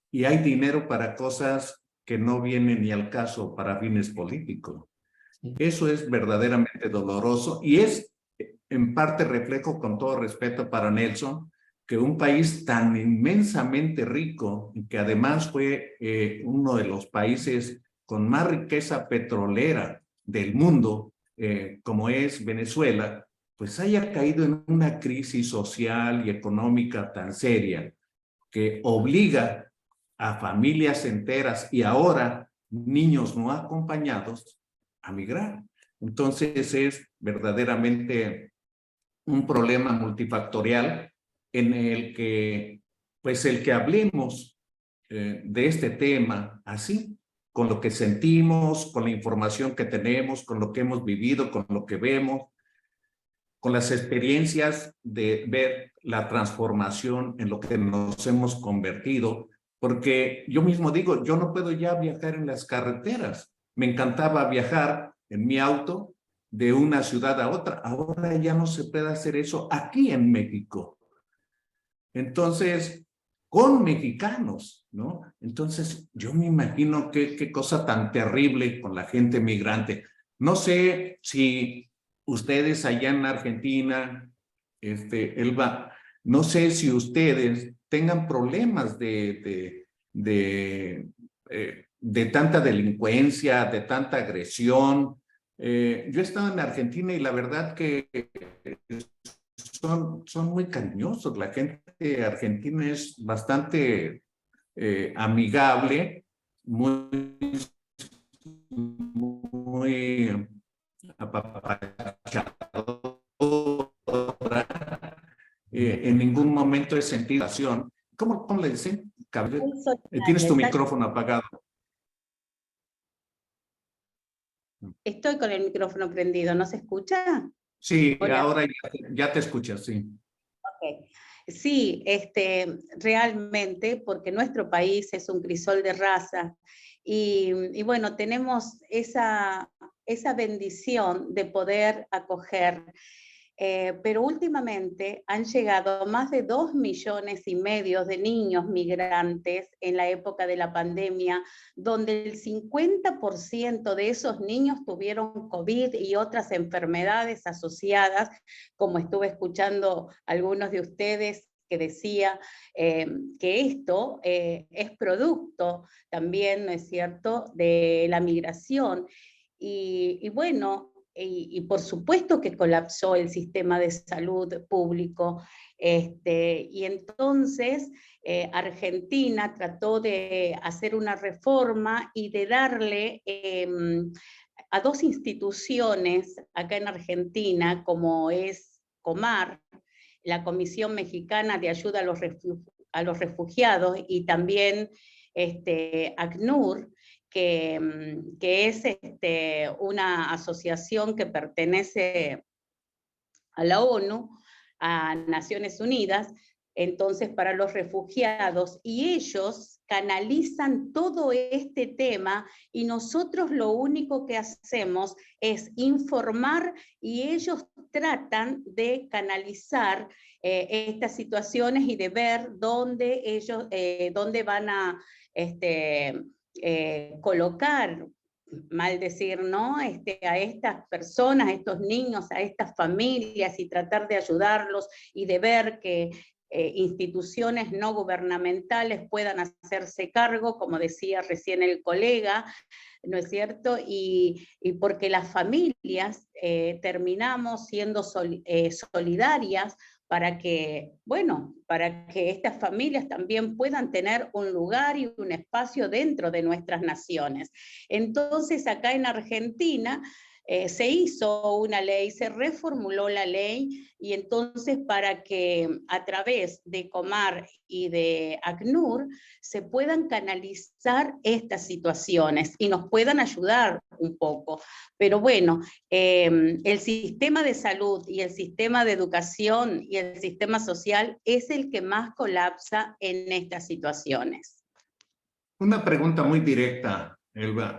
[SPEAKER 1] y hay dinero para cosas que no vienen ni al caso para fines políticos. Eso es verdaderamente doloroso y es en parte reflejo, con todo respeto para Nelson, que un país tan inmensamente rico y que además fue uno de los países con más riqueza petrolera del mundo, como es Venezuela, pues haya caído en una crisis social y económica tan seria que obliga a familias enteras y ahora niños no acompañados a migrar. Entonces es verdaderamente un problema multifactorial en el que, pues el que hablemos de este tema así, con lo que sentimos, con la información que tenemos, con lo que hemos vivido, con lo que vemos, con las experiencias de ver la transformación en lo que nos hemos convertido, porque yo mismo digo, yo no puedo ya viajar en las carreteras. Me encantaba viajar en mi auto de una ciudad a otra. Ahora ya no se puede hacer eso aquí en México. Entonces, con mexicanos, ¿no? Entonces, yo me imagino qué cosa tan terrible con la gente migrante. No sé si ustedes allá en Argentina, Elba, no sé si ustedes tengan problemas de tanta delincuencia, de tanta agresión. Yo he estado en Argentina y la verdad que son muy cariñosos. La gente argentina es bastante amigable, muy apapachadora. En ningún momento he sentido acción. ¿Cómo le dicen? Tienes tu micrófono apagado.
[SPEAKER 2] Estoy con el micrófono prendido, ¿no se escucha?
[SPEAKER 1] Sí,
[SPEAKER 2] Hola.
[SPEAKER 1] ahora ya te escuchas, sí.
[SPEAKER 2] Ok. Sí, realmente, porque nuestro país es un crisol de raza y bueno, tenemos esa bendición de poder acoger, pero últimamente han llegado más de 2,5 millones de niños migrantes en la época de la pandemia, donde el 50% de esos niños tuvieron COVID y otras enfermedades asociadas, como estuve escuchando algunos de ustedes que decía que esto es producto también, ¿no es cierto?, de la migración. Y bueno, y por supuesto que colapsó el sistema de salud público, y entonces Argentina trató de hacer una reforma y de darle a 2 instituciones acá en Argentina, como es COMAR, la Comisión Mexicana de Ayuda a los Refugiados, y también ACNUR, que es una asociación que pertenece a la ONU, a Naciones Unidas, entonces para los refugiados, y ellos canalizan todo este tema y nosotros lo único que hacemos es informar y ellos tratan de canalizar estas situaciones y de ver dónde ellos, dónde van a colocar, mal decir, ¿no?, a estas personas, a estos niños, a estas familias, y tratar de ayudarlos y de ver que instituciones no gubernamentales puedan hacerse cargo, como decía recién el colega, ¿no es cierto? Y porque las familias terminamos siendo solidarias para que, bueno, para que estas familias también puedan tener un lugar y un espacio dentro de nuestras naciones. Entonces, acá en Argentina se hizo una ley, se reformuló la ley, y entonces para que a través de COMAR y de ACNUR se puedan canalizar estas situaciones y nos puedan ayudar un poco. Pero bueno, el sistema de salud y el sistema de educación y el sistema social es el que más colapsa en estas situaciones.
[SPEAKER 1] Una pregunta muy directa, Elba.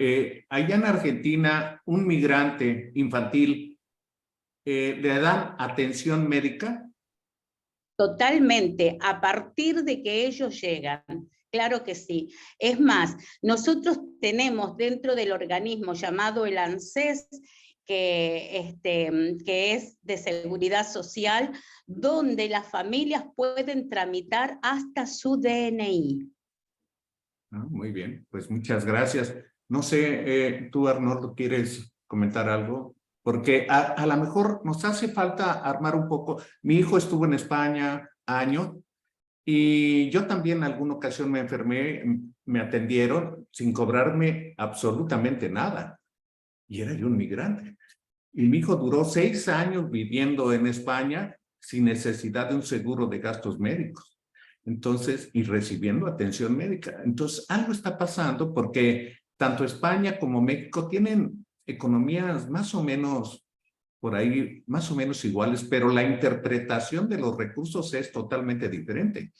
[SPEAKER 1] Allá en Argentina, un migrante infantil, ¿le dan atención médica?
[SPEAKER 2] Totalmente, a partir de que ellos llegan. Claro que sí. Es más, nosotros tenemos dentro del organismo llamado el ANSES, que es de seguridad social, donde las familias pueden tramitar hasta su DNI.
[SPEAKER 1] Muy bien, pues muchas gracias. No sé, tú, Arnoldo, ¿quieres comentar algo? Porque a lo mejor nos hace falta armar un poco. Mi hijo estuvo en España años y yo también en alguna ocasión me enfermé, me atendieron sin cobrarme absolutamente nada. Y era yo un migrante. Y mi hijo duró 6 años viviendo en España sin necesidad de un seguro de gastos médicos. Entonces, y recibiendo atención médica. Entonces, algo está pasando porque tanto España como México tienen economías más o menos por ahí, más o menos iguales, pero la interpretación de los recursos es totalmente diferente.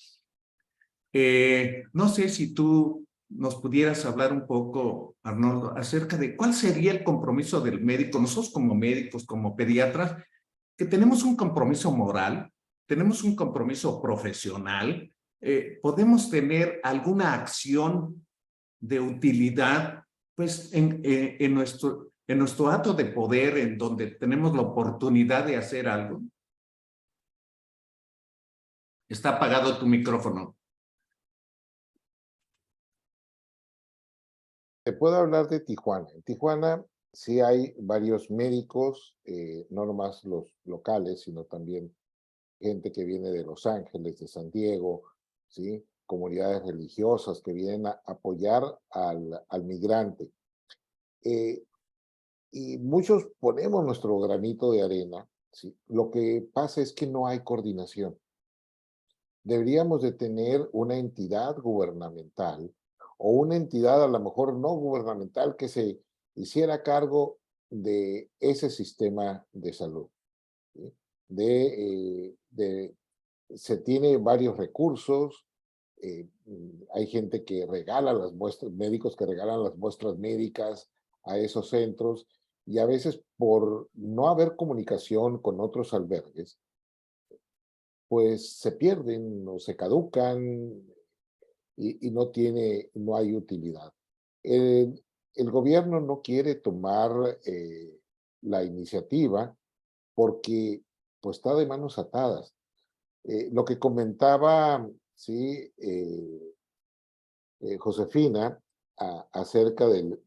[SPEAKER 1] No sé si tú nos pudieras hablar un poco, Arnoldo, acerca de cuál sería el compromiso del médico. Nosotros como médicos, como pediatras, que tenemos un compromiso moral, tenemos un compromiso profesional, podemos tener alguna acción de utilidad, pues en nuestro acto de poder, en donde tenemos la oportunidad de hacer algo. Está apagado tu micrófono.
[SPEAKER 5] Te puedo hablar de Tijuana. En Tijuana sí hay varios médicos, no nomás los locales, sino también gente que viene de Los Ángeles, de San Diego, ¿sí? Comunidades religiosas que vienen a apoyar al migrante. Y muchos ponemos nuestro granito de arena, ¿sí? Lo que pasa es que no hay coordinación. Deberíamos de tener una entidad gubernamental o una entidad a lo mejor no gubernamental que se hiciera cargo de ese sistema de salud. ¿Sí? Se tiene varios recursos, hay gente que regala las muestras, médicos que regalan las muestras médicas a esos centros, y a veces por no haber comunicación con otros albergues, pues se pierden o se caducan y no hay utilidad. El gobierno no quiere tomar la iniciativa porque pues está de manos atadas. Lo que comentaba, sí, Josefina, acerca del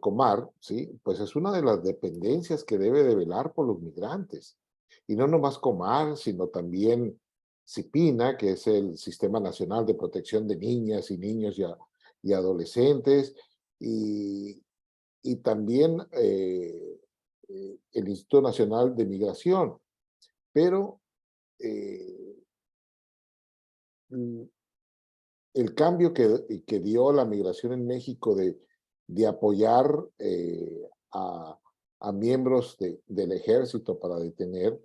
[SPEAKER 5] Comar, ¿sí? Pues es una de las dependencias que debe de velar por los migrantes. Y no nomás Comar, sino también CIPINA, que es el Sistema Nacional de Protección de Niñas y Niños y Adolescentes, y también el Instituto Nacional de Migración. Pero el cambio que dio la migración en México de apoyar a miembros del ejército para detener,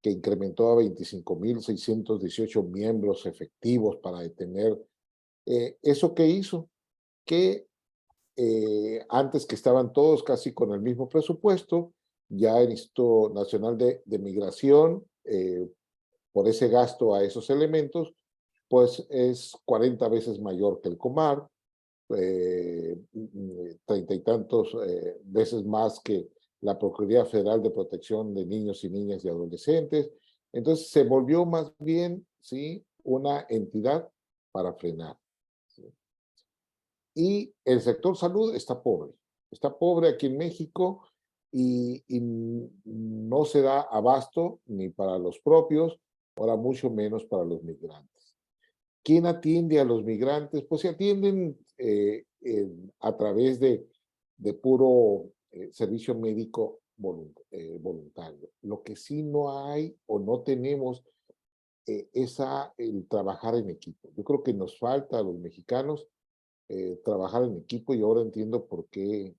[SPEAKER 5] que incrementó a 25,618 miembros efectivos para detener, ¿eso qué hizo? Que antes que estaban todos casi con el mismo presupuesto, ya el Instituto Nacional de Migración, por ese gasto a esos elementos, pues es 40 veces mayor que el Comar, 30 y tantos veces más que la Procuraduría Federal de Protección de Niños y Niñas y Adolescentes. Entonces se volvió más bien, ¿sí?, una entidad para frenar. ¿Sí? Y el sector salud está pobre aquí en México, y no se da abasto ni para los propios, ahora mucho menos para los migrantes. ¿Quién atiende a los migrantes? Pues se atienden a través de puro servicio médico voluntario. Lo que sí no hay o no tenemos es el trabajar en equipo. Yo creo que nos falta a los mexicanos trabajar en equipo, y ahora entiendo por qué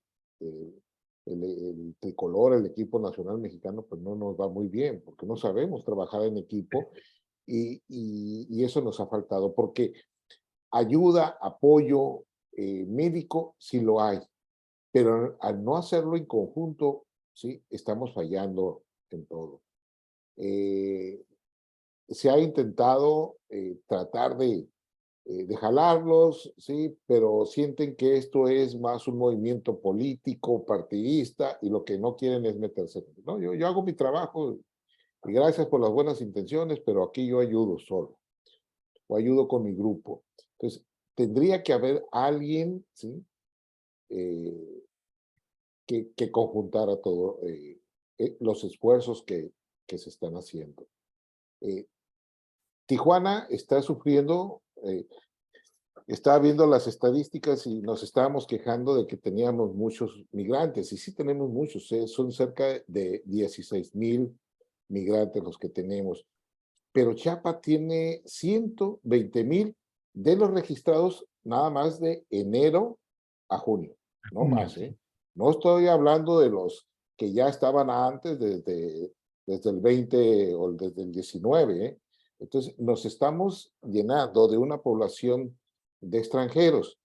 [SPEAKER 5] el tricolor, el equipo nacional mexicano, pues no nos va muy bien, porque no sabemos trabajar en equipo, y eso nos ha faltado, porque ayuda, apoyo médico sí lo hay, pero al no hacerlo en conjunto, sí, estamos fallando en todo. Se ha intentado tratar de jalarlos, sí, pero sienten que esto es más un movimiento político, partidista, y lo que no quieren es meterse. No, yo hago mi trabajo, y gracias por las buenas intenciones, pero aquí yo ayudo solo, o ayudo con mi grupo. Entonces, tendría que haber alguien, ¿sí?, que conjuntara todo los esfuerzos que se están haciendo. Tijuana está sufriendo, estaba viendo las estadísticas y nos estábamos quejando de que teníamos muchos migrantes, y sí tenemos muchos, son cerca de 16,000 migrantes los que tenemos, pero Chiapas tiene 120,000 de los registrados nada más de enero a junio, no más, ¿eh? No estoy hablando de los que ya estaban antes, desde el 20 o desde el 19, ¿eh? Entonces, nos estamos llenando de una población de extranjeros,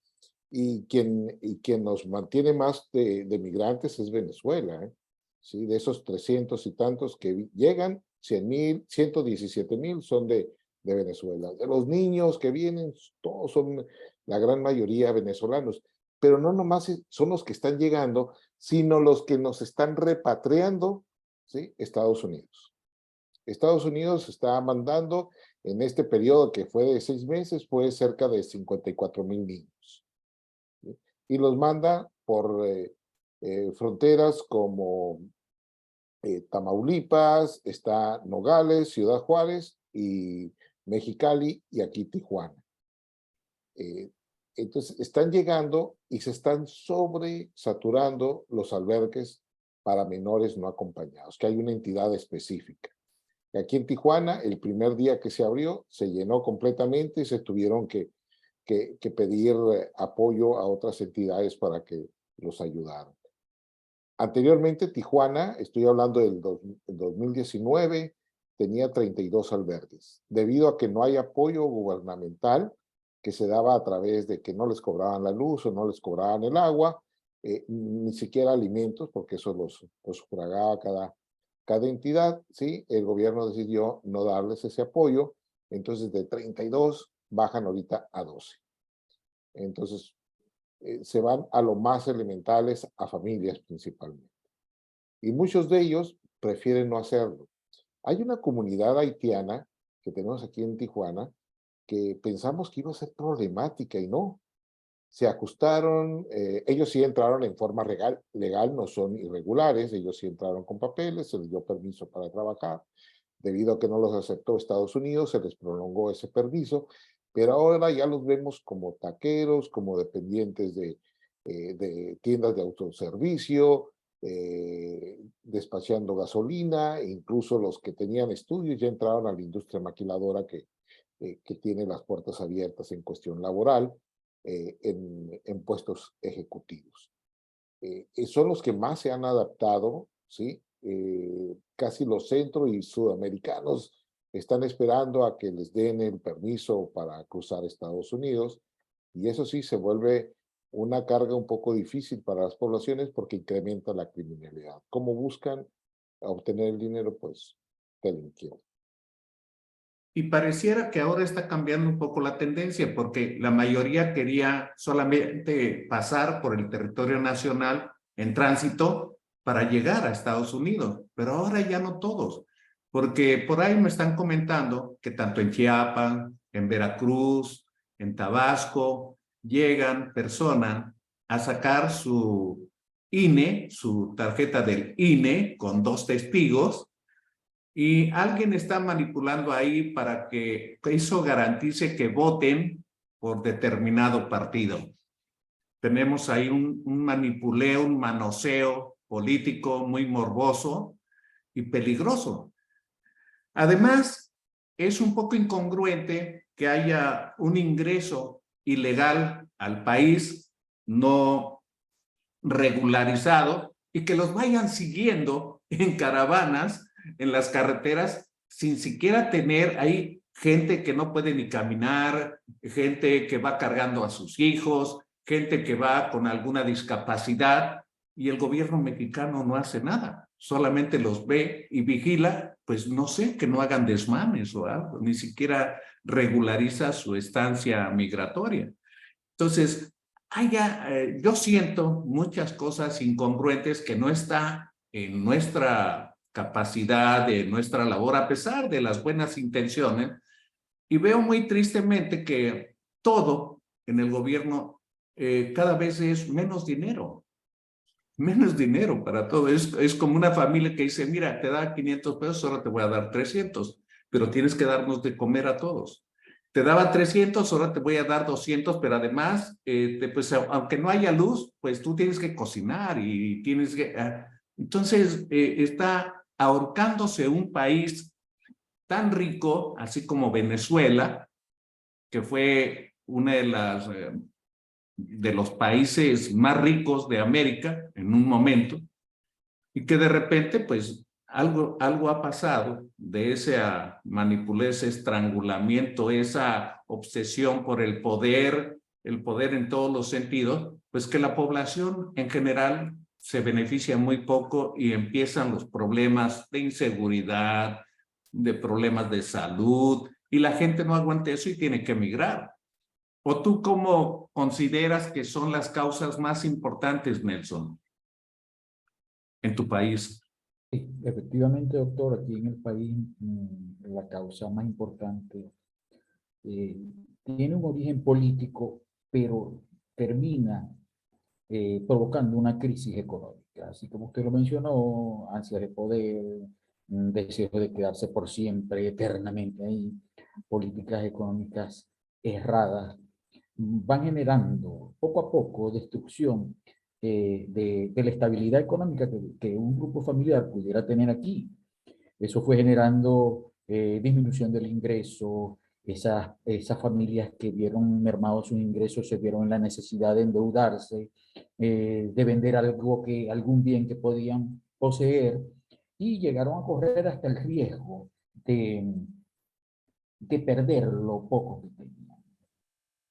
[SPEAKER 5] y quien nos mantiene más de migrantes es Venezuela, ¿eh? ¿Sí? De esos 300 y tantos que llegan, 100,000, 117,000 son de Venezuela. De los niños que vienen, todos son, la gran mayoría venezolanos, pero no nomás son los que están llegando, sino los que nos están repatriando, ¿sí?, Estados Unidos. Estados Unidos está mandando, en este periodo que fue de 6 meses, fue cerca de 54,000 niños. ¿Sí? Y los manda por fronteras como Tamaulipas, está Nogales, Ciudad Juárez y Mexicali, y aquí Tijuana. Entonces están llegando y se están sobresaturando los albergues para menores no acompañados, que hay una entidad específica. Aquí en Tijuana, el primer día que se abrió, se llenó completamente y se tuvieron que pedir apoyo a otras entidades para que los ayudaran. Anteriormente, Tijuana, estoy hablando del 2019, tenía 32 albergues, debido a que no hay apoyo gubernamental que se daba a través de que no les cobraban la luz o no les cobraban el agua, ni siquiera alimentos, porque eso los sufragaba cada entidad, ¿sí? El gobierno decidió no darles ese apoyo, entonces de 32 bajan ahorita a 12. Entonces, se van a lo más elementales, a familias principalmente. Y muchos de ellos prefieren no hacerlo. Hay una comunidad haitiana que tenemos aquí en Tijuana que pensamos que iba a ser problemática y no. Se ajustaron, ellos sí entraron en forma legal, no son irregulares, ellos sí entraron con papeles, se les dio permiso para trabajar. Debido a que no los aceptó Estados Unidos, se les prolongó ese permiso, pero ahora ya los vemos como taqueros, como dependientes de tiendas de autoservicio, despachando gasolina, incluso los que tenían estudios ya entraron a la industria maquiladora que tiene las puertas abiertas en cuestión laboral, en puestos ejecutivos. Son los que más se han adaptado, ¿sí? Casi los centro y sudamericanos están esperando a que les den el permiso para cruzar Estados Unidos, y eso sí se vuelve una carga un poco difícil para las poblaciones porque incrementa la criminalidad. ¿Cómo buscan obtener el dinero? Pues delinquiendo.
[SPEAKER 1] Y pareciera que ahora está cambiando un poco la tendencia, porque la mayoría quería solamente pasar por el territorio nacional en tránsito para llegar a Estados Unidos, pero ahora ya no todos, porque por ahí me están comentando que tanto en Chiapas, en Veracruz, en Tabasco, llegan personas a sacar su INE, su tarjeta del INE con 2 testigos, y alguien está manipulando ahí para que eso garantice que voten por determinado partido. Tenemos ahí un manipuleo, un manoseo político muy morboso y peligroso. Además, es un poco incongruente que haya un ingreso ilegal al país no regularizado y que los vayan siguiendo en caravanas en las carreteras sin siquiera tener ahí gente que no puede ni caminar, gente que va cargando a sus hijos, gente que va con alguna discapacidad, y el gobierno mexicano no hace nada, solamente los ve y vigila, pues no sé, que no hagan desmanes o algo, ni siquiera regulariza su estancia migratoria. Entonces, yo siento muchas cosas incongruentes que no está en nuestra capacidad, de nuestra labor, a pesar de las buenas intenciones, y veo muy tristemente que todo en el gobierno cada vez es menos dinero para todo. Es como una familia que dice, mira, te da 500 pesos, ahora te voy a dar 300, pero tienes que darnos de comer a todos. Te daba 300, ahora te voy a dar 200, pero además, pues aunque no haya luz, pues tú tienes que cocinar y tienes que... entonces, está ahorcándose un país tan rico, así como Venezuela, que fue una de los países más ricos de América en un momento, y que de repente, pues, algo ha pasado de ese manipulé, ese estrangulamiento, esa obsesión por el poder en todos los sentidos, pues que la población en general se beneficia muy poco y empiezan los problemas de inseguridad, de problemas de salud, y la gente no aguanta eso y tiene que emigrar. ¿O tú cómo consideras que son las causas más importantes, Nelson, en tu país?
[SPEAKER 4] Sí, efectivamente, doctor, aquí en el país la causa más importante eh, tiene un origen político, pero termina provocando una crisis económica. Así como usted lo mencionó, ansias de poder, deseo de quedarse por siempre, eternamente ahí, políticas económicas erradas, van generando poco a poco destrucción de la estabilidad económica que un grupo familiar pudiera tener aquí. Eso fue generando disminución del ingreso. Esas familias que vieron mermados sus ingresos se vieron en la necesidad de endeudarse de vender algún bien que podían poseer, y llegaron a correr hasta el riesgo de perder lo poco que tenían.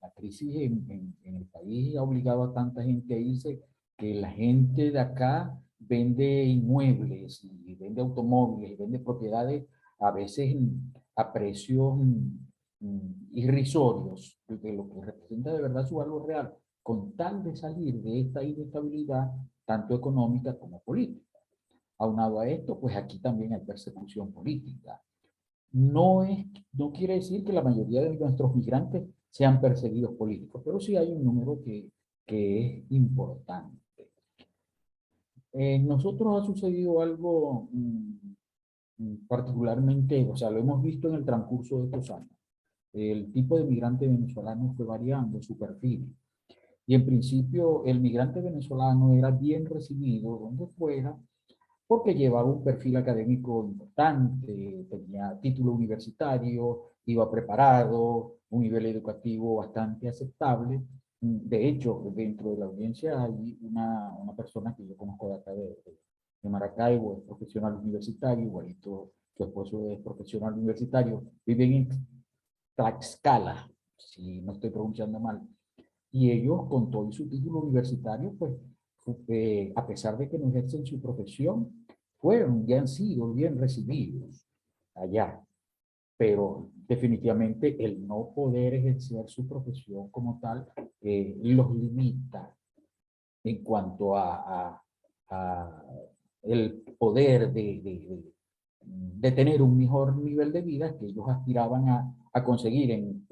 [SPEAKER 4] La crisis en el país ha obligado a tanta gente a irse, que la gente de acá vende inmuebles y vende automóviles y vende propiedades a veces a precios irrisorios de lo que representa de verdad su valor real, con tal de salir de esta inestabilidad tanto económica como política. Aunado a esto, pues aquí también hay persecución política. No quiere decir que la mayoría de nuestros migrantes sean perseguidos políticos, pero sí hay un número que es importante. Nosotros ha sucedido algo particularmente, o sea, lo hemos visto en el transcurso de estos años. El tipo de migrante venezolano fue variando su perfil. Y en principio el migrante venezolano era bien recibido donde fuera, porque llevaba un perfil académico importante, tenía título universitario, iba preparado, un nivel educativo bastante aceptable. De hecho, dentro de la audiencia hay una persona que yo conozco de acá de Maracaibo, es profesional universitario, igualito su esposo es profesional universitario, viven en Tlaxcala, si no estoy pronunciando mal, y ellos con todo su título universitario, pues a pesar de que no ejercen su profesión, fueron y han sido bien recibidos allá. Pero definitivamente el no poder ejercer su profesión como tal los limita en cuanto a el poder de tener un mejor nivel de vida que ellos aspiraban a conseguir,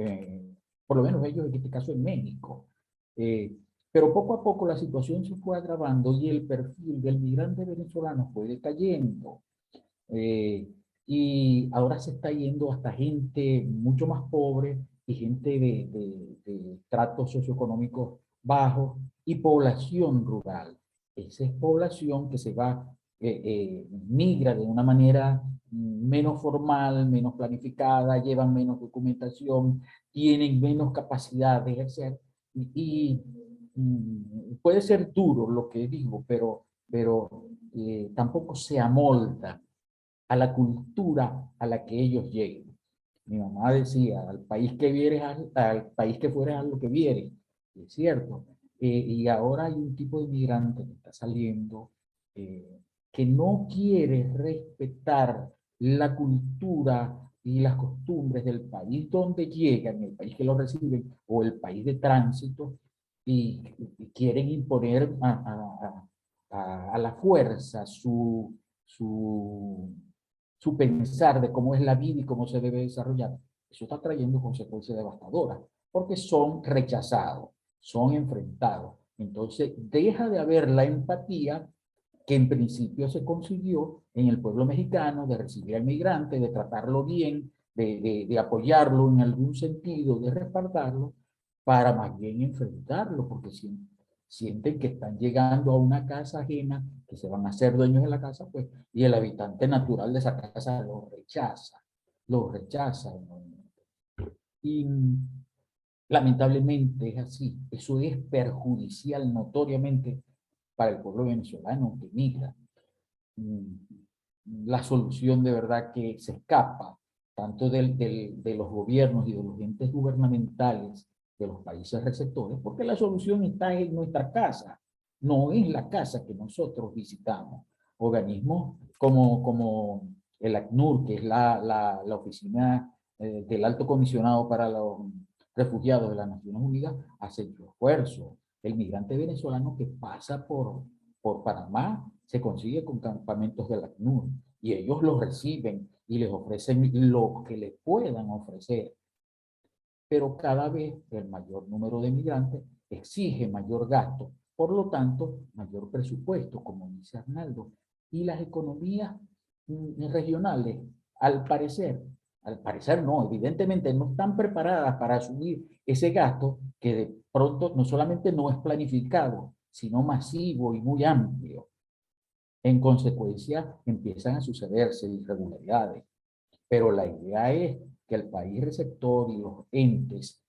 [SPEAKER 4] por lo menos ellos en este caso en México. Pero poco a poco la situación se fue agravando y el perfil del migrante venezolano fue decayendo. Y ahora se está yendo hasta gente mucho más pobre y gente de tratos socioeconómicos bajos y población rural. Esa es población que se va, migra de una manera menos formal, menos planificada, llevan menos documentación, tienen menos capacidad de ejercer y puede ser duro lo que digo, pero tampoco se amolda a la cultura a la que ellos lleguen. Mi mamá decía, al país que vieres, al país que fueres, a lo que vieres. Es cierto. Y ahora hay un tipo de migrante que está saliendo que no quiere respetar la cultura y las costumbres del país donde llegan, el país que lo reciben o el país de tránsito, y quieren imponer a la fuerza su pensar de cómo es la vida y cómo se debe desarrollar. Eso está trayendo consecuencias devastadoras, porque son rechazados, son enfrentados. Entonces, deja de haber la empatía que en principio se consiguió en el pueblo mexicano, de recibir al migrante, de tratarlo bien, de apoyarlo en algún sentido, de respaldarlo, para más bien enfrentarlo, porque sienten que están llegando a una casa ajena, que se van a hacer dueños de la casa, pues, y el habitante natural de esa casa lo rechaza, lo rechaza. Y lamentablemente es así. Eso es perjudicial notoriamente para el pueblo venezolano que migra. La solución de verdad que se escapa tanto de los gobiernos y de los entes gubernamentales de los países receptores, porque la solución está en nuestra casa, no es la casa que nosotros visitamos. Organismos como el ACNUR, que es la oficina del Alto Comisionado para los Refugiados de las Naciones Unidas, hace su esfuerzo. El migrante venezolano que pasa por Panamá se consigue con campamentos del ACNUR y ellos los reciben y les ofrecen lo que les puedan ofrecer. Pero cada vez el mayor número de migrantes exige mayor gasto, por lo tanto, mayor presupuesto, como dice Arnaldo. Y las economías regionales, al parecer no, evidentemente no están preparadas para asumir ese gasto que de pronto no solamente no es planificado, sino masivo y muy amplio. En consecuencia, empiezan a sucederse irregularidades. Pero la idea es que el país receptor y los entes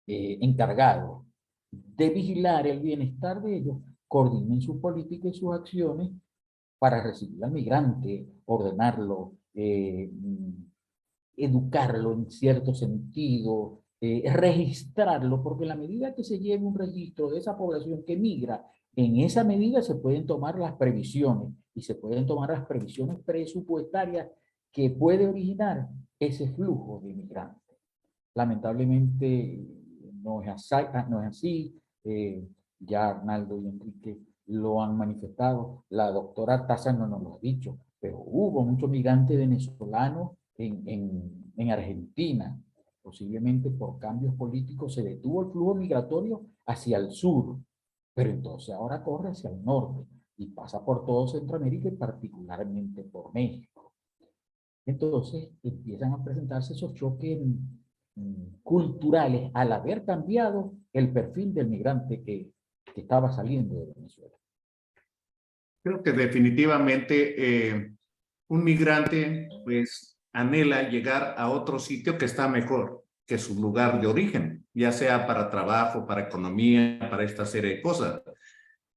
[SPEAKER 4] encargados de vigilar el bienestar de ellos, coordinen su política y sus acciones para recibir al migrante, ordenarlo, educarlo en cierto sentido, registrarlo, porque en la medida que se lleve un registro de esa población que migra, en esa medida se pueden tomar las previsiones y se pueden tomar las previsiones presupuestarias que puede originar ese flujo de migrantes. Lamentablemente no es así. Ya Arnaldo y Enrique lo han manifestado. La doctora Taza no nos lo ha dicho, pero hubo muchos migrantes venezolanos en Argentina. Posiblemente por cambios políticos se detuvo el flujo migratorio hacia el sur, pero entonces ahora corre hacia el norte y pasa por todo Centroamérica y particularmente por México. Entonces empiezan a presentarse esos choques culturales al haber cambiado el perfil del migrante que estaba saliendo de Venezuela.
[SPEAKER 1] Creo que definitivamente un migrante pues anhela llegar a otro sitio que está mejor que su lugar de origen, ya sea para trabajo, para economía, para esta serie de cosas.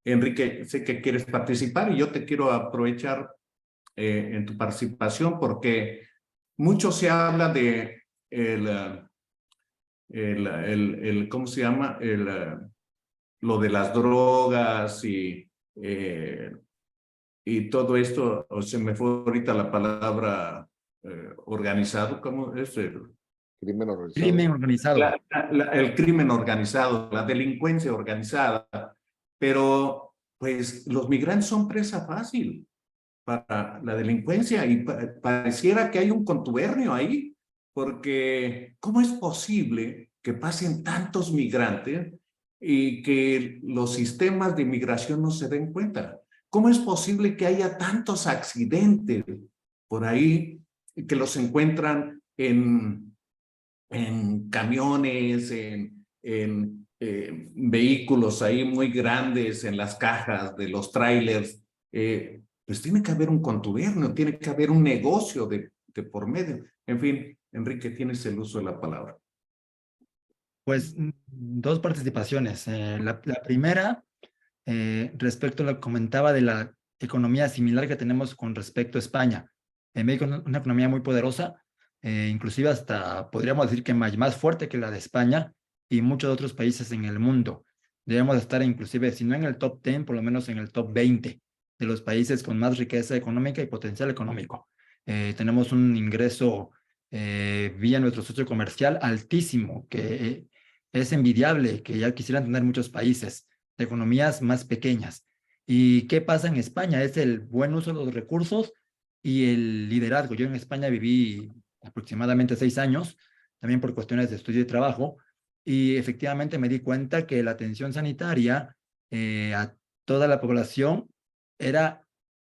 [SPEAKER 1] Enrique, sé que quieres participar y yo te quiero aprovechar en tu participación porque mucho se habla de ¿cómo se llama? Lo de las drogas y todo esto, o se me fue ahorita la palabra organizado, ¿cómo es?
[SPEAKER 5] Crimen organizado.
[SPEAKER 3] Crimen organizado.
[SPEAKER 1] El crimen organizado, la delincuencia organizada, pero pues los migrantes son presa fácil para la delincuencia y pareciera que hay un contubernio ahí, porque ¿cómo es posible que pasen tantos migrantes y que los sistemas de migración no se den cuenta? ¿Cómo es posible que haya tantos accidentes por ahí que los encuentran en camiones, en vehículos ahí muy grandes, en las cajas de los trailers? Pues tiene que haber un contubernio, tiene que haber un negocio de por medio. En fin, Enrique, tienes el uso de la palabra.
[SPEAKER 3] Pues dos participaciones. La primera, respecto a lo que comentaba de la economía similar que tenemos con respecto a España. En México es una economía muy poderosa, inclusive hasta podríamos decir que más fuerte que la de España y muchos otros países en el mundo. Debemos estar inclusive, si no en el top 10, por lo menos en el top 20 de los países con más riqueza económica y potencial económico. Tenemos un ingreso vía nuestro socio comercial altísimo, que es envidiable, que ya quisieran tener muchos países de economías más pequeñas. ¿Y qué pasa en España? Es el buen uso de los recursos y el liderazgo. Yo en España viví aproximadamente 6 años, también por cuestiones de estudio y trabajo, y efectivamente me di cuenta que la atención sanitaria a toda la población era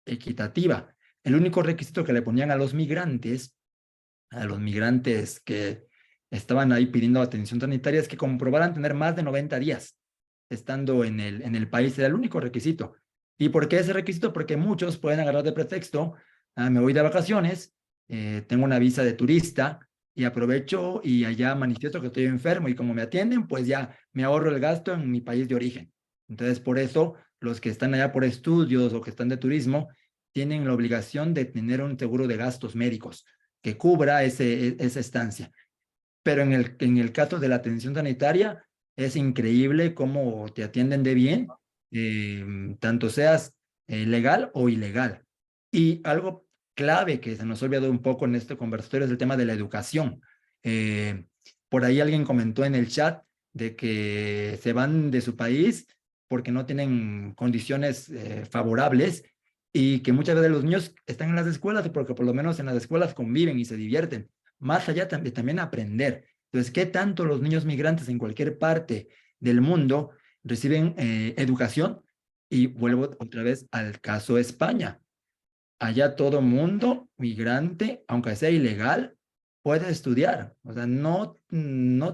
[SPEAKER 3] equitativa. El único requisito que le ponían a los migrantes que estaban ahí pidiendo atención sanitaria, es que comprobaran tener más de 90 días estando en el país. Era el único requisito. ¿Y por qué ese requisito? Porque muchos pueden agarrar de pretexto, me voy de vacaciones, tengo una visa de turista y aprovecho y allá manifiesto que estoy enfermo y como me atienden, pues ya me ahorro el gasto en mi país de origen. Entonces, por eso, los que están allá por estudios o que están de turismo, tienen la obligación de tener un seguro de gastos médicos que cubra esa estancia. Pero en el caso de la atención sanitaria, es increíble cómo te atienden de bien, tanto seas legal o ilegal. Y algo clave que se nos ha olvidado un poco en este conversatorio es el tema de la educación. Por ahí alguien comentó en el chat de que se van de su país porque no tienen condiciones favorables y que muchas veces los niños están en las escuelas porque por lo menos en las escuelas conviven y se divierten, más allá de también aprender. Entonces, ¿qué tanto los niños migrantes en cualquier parte del mundo reciben educación? Y vuelvo otra vez al caso de España. Allá todo mundo migrante, aunque sea ilegal, puede estudiar. O sea, no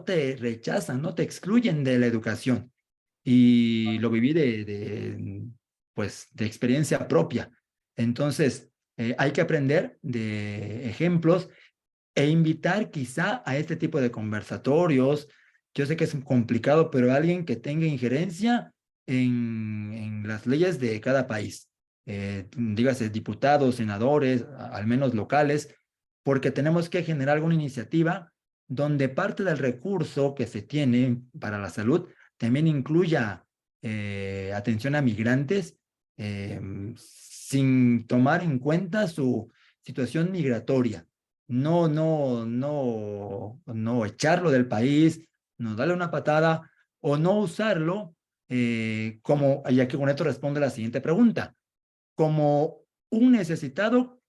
[SPEAKER 3] te rechazan, no te excluyen de la educación. Y lo viví pues, de experiencia propia. Entonces, hay que aprender de ejemplos e invitar quizá a este tipo de conversatorios, yo sé que es complicado, pero alguien que tenga injerencia en las leyes de cada país, dígase diputados, senadores, al menos locales, porque tenemos que generar alguna iniciativa donde parte del recurso que se tiene para la salud también incluya atención a migrantes sin tomar en cuenta su situación migratoria. No echarlo del país, no darle una patada o no usarlo como, ya que con esto responde la siguiente pregunta, como un necesitado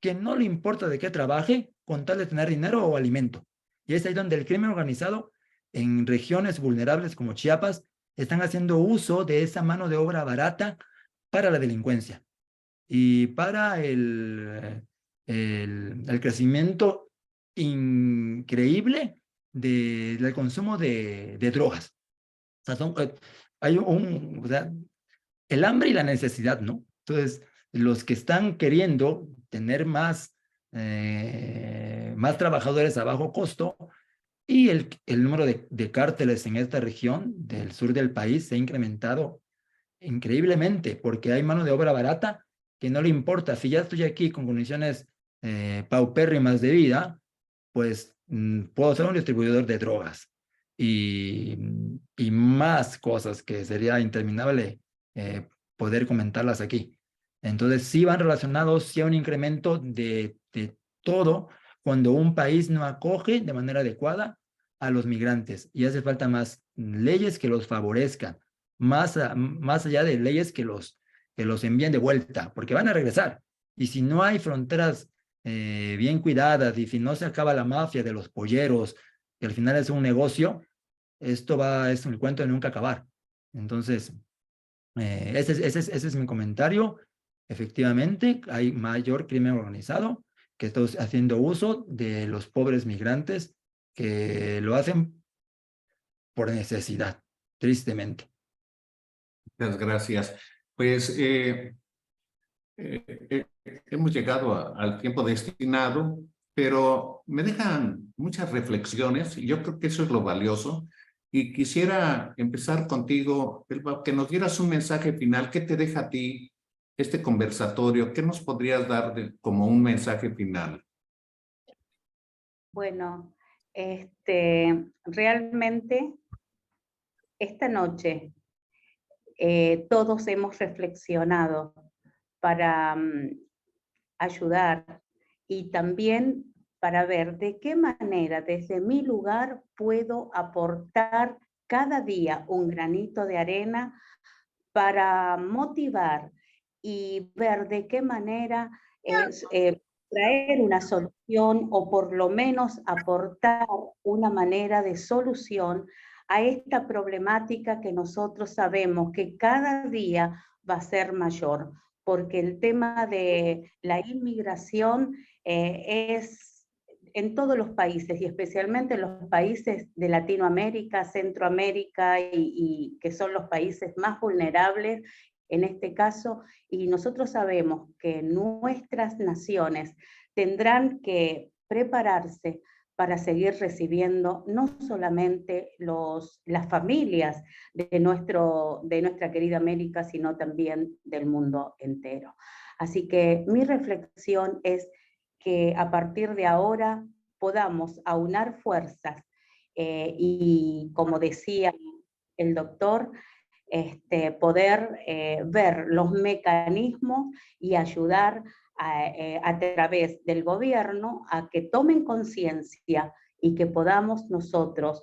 [SPEAKER 3] que no le importa de qué trabaje con tal de tener dinero o alimento. Y es ahí donde el crimen organizado en regiones vulnerables como Chiapas están haciendo uso de esa mano de obra barata para la delincuencia y para el crecimiento increíble del consumo de drogas. O sea, hay o sea, el hambre y la necesidad, ¿no? Entonces, los que están queriendo tener más trabajadores a bajo costo y el número de cárteles en esta región del sur del país se ha incrementado increíblemente porque hay mano de obra barata que no le importa. Si ya estoy aquí con condiciones paupérrimas de vida, pues puedo ser un distribuidor de drogas y más cosas que sería interminable poder comentarlas aquí. Entonces, sí van relacionados, sí hay un incremento de todo cuando un país no acoge de manera adecuada a los migrantes y hace falta más leyes que los favorezcan, más allá de leyes que los envíen de vuelta, porque van a regresar. Y si no hay fronteras bien cuidadas y si no se acaba la mafia de los polleros, que al final es un negocio, es un cuento de nunca acabar. Entonces, ese es mi comentario. Efectivamente, hay mayor crimen organizado que está haciendo uso de los pobres migrantes que lo hacen por necesidad, tristemente.
[SPEAKER 1] Muchas gracias. Pues hemos llegado al tiempo destinado, pero me dejan muchas reflexiones y yo creo que eso es lo valioso. Y quisiera empezar contigo, Elba, que nos dieras un mensaje final. ¿Qué te deja a ti este conversatorio? ¿Qué nos podrías dar como un mensaje final?
[SPEAKER 2] Bueno, realmente esta noche todos hemos reflexionado para ayudar y también para ver de qué manera desde mi lugar puedo aportar cada día un granito de arena para motivar y ver de qué manera traer una solución o por lo menos aportar una manera de solución a esta problemática que nosotros sabemos que cada día va a ser mayor, porque el tema de la inmigración es en todos los países y especialmente en los países de Latinoamérica, Centroamérica y que son los países más vulnerables en este caso, y nosotros sabemos que nuestras naciones tendrán que prepararse para seguir recibiendo no solamente las familias de nuestra querida América, sino también del mundo entero. Así que mi reflexión es que a partir de ahora podamos aunar fuerzas y, como decía el doctor, poder ver los mecanismos y ayudar a través del gobierno a que tomen conciencia y que podamos nosotros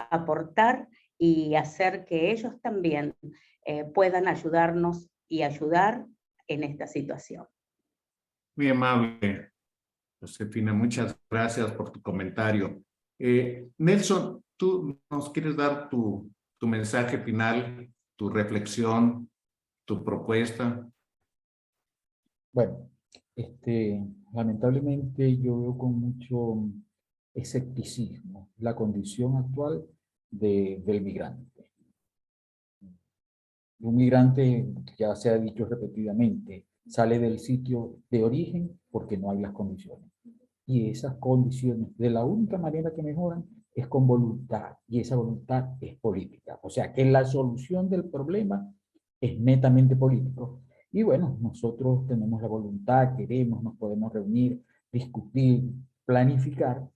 [SPEAKER 2] aportar y hacer que ellos también puedan ayudarnos y ayudar en esta situación.
[SPEAKER 1] Muy amable, Josefina, muchas gracias por tu comentario. Nelson, ¿tú nos quieres dar tu mensaje final, tu reflexión, tu propuesta?
[SPEAKER 4] Bueno, lamentablemente yo veo con mucho escepticismo la condición actual del migrante. Un migrante, ya se ha dicho repetidamente, sale del sitio de origen porque no hay las condiciones. Y esas condiciones, de la única manera que mejoran, es con voluntad, y esa voluntad es política. O sea que la solución del problema es netamente político. Y bueno, nosotros tenemos la voluntad, queremos, nos podemos reunir, discutir, planificar,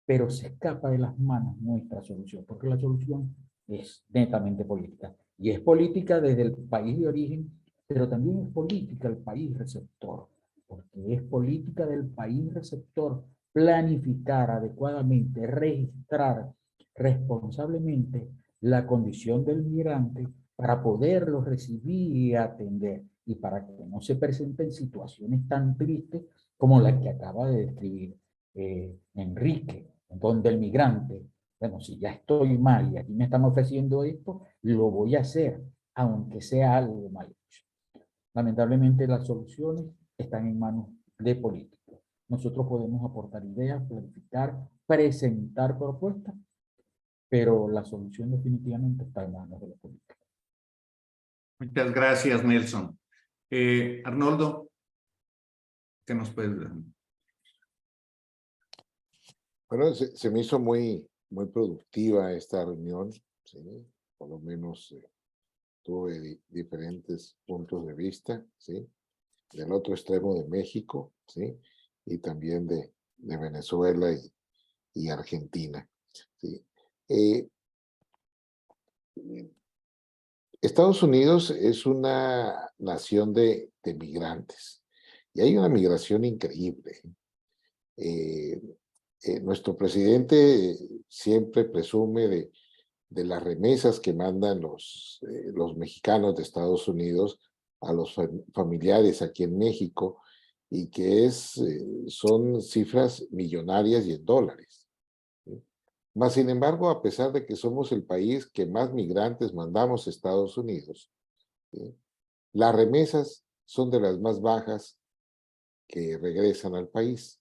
[SPEAKER 4] pero se escapa de las manos nuestra solución, porque la solución es netamente política. Y es política desde el país de origen, pero también es política el país receptor, porque es política del país receptor planificar adecuadamente, registrar responsablemente la condición del migrante para poderlo recibir y atender, y para que no se presenten situaciones tan tristes como las que acaba de describir Enrique, donde el migrante, bueno, si ya estoy mal y aquí me están ofreciendo esto, lo voy a hacer, aunque sea algo mal hecho. Lamentablemente las soluciones están en manos de políticos. Nosotros podemos aportar ideas, planificar, presentar propuestas, pero la solución definitivamente está en manos de los políticos.
[SPEAKER 1] Muchas gracias, Nelson. Arnoldo, ¿qué nos puedes dar?
[SPEAKER 5] Bueno, se me hizo muy productiva esta reunión, ¿sí? Por lo menos tuve diferentes puntos de vista, ¿sí? Del otro extremo de México, ¿sí? Y también de Venezuela y Argentina, ¿sí? Estados Unidos es una nación de migrantes y hay una migración increíble. Nuestro presidente siempre presume de las remesas que mandan los mexicanos de Estados Unidos a los familiares aquí en México, y que son cifras millonarias y en dólares, ¿sí? Mas, sin embargo, a pesar de que somos el país que más migrantes mandamos a Estados Unidos, ¿sí?, las remesas son de las más bajas que regresan al país.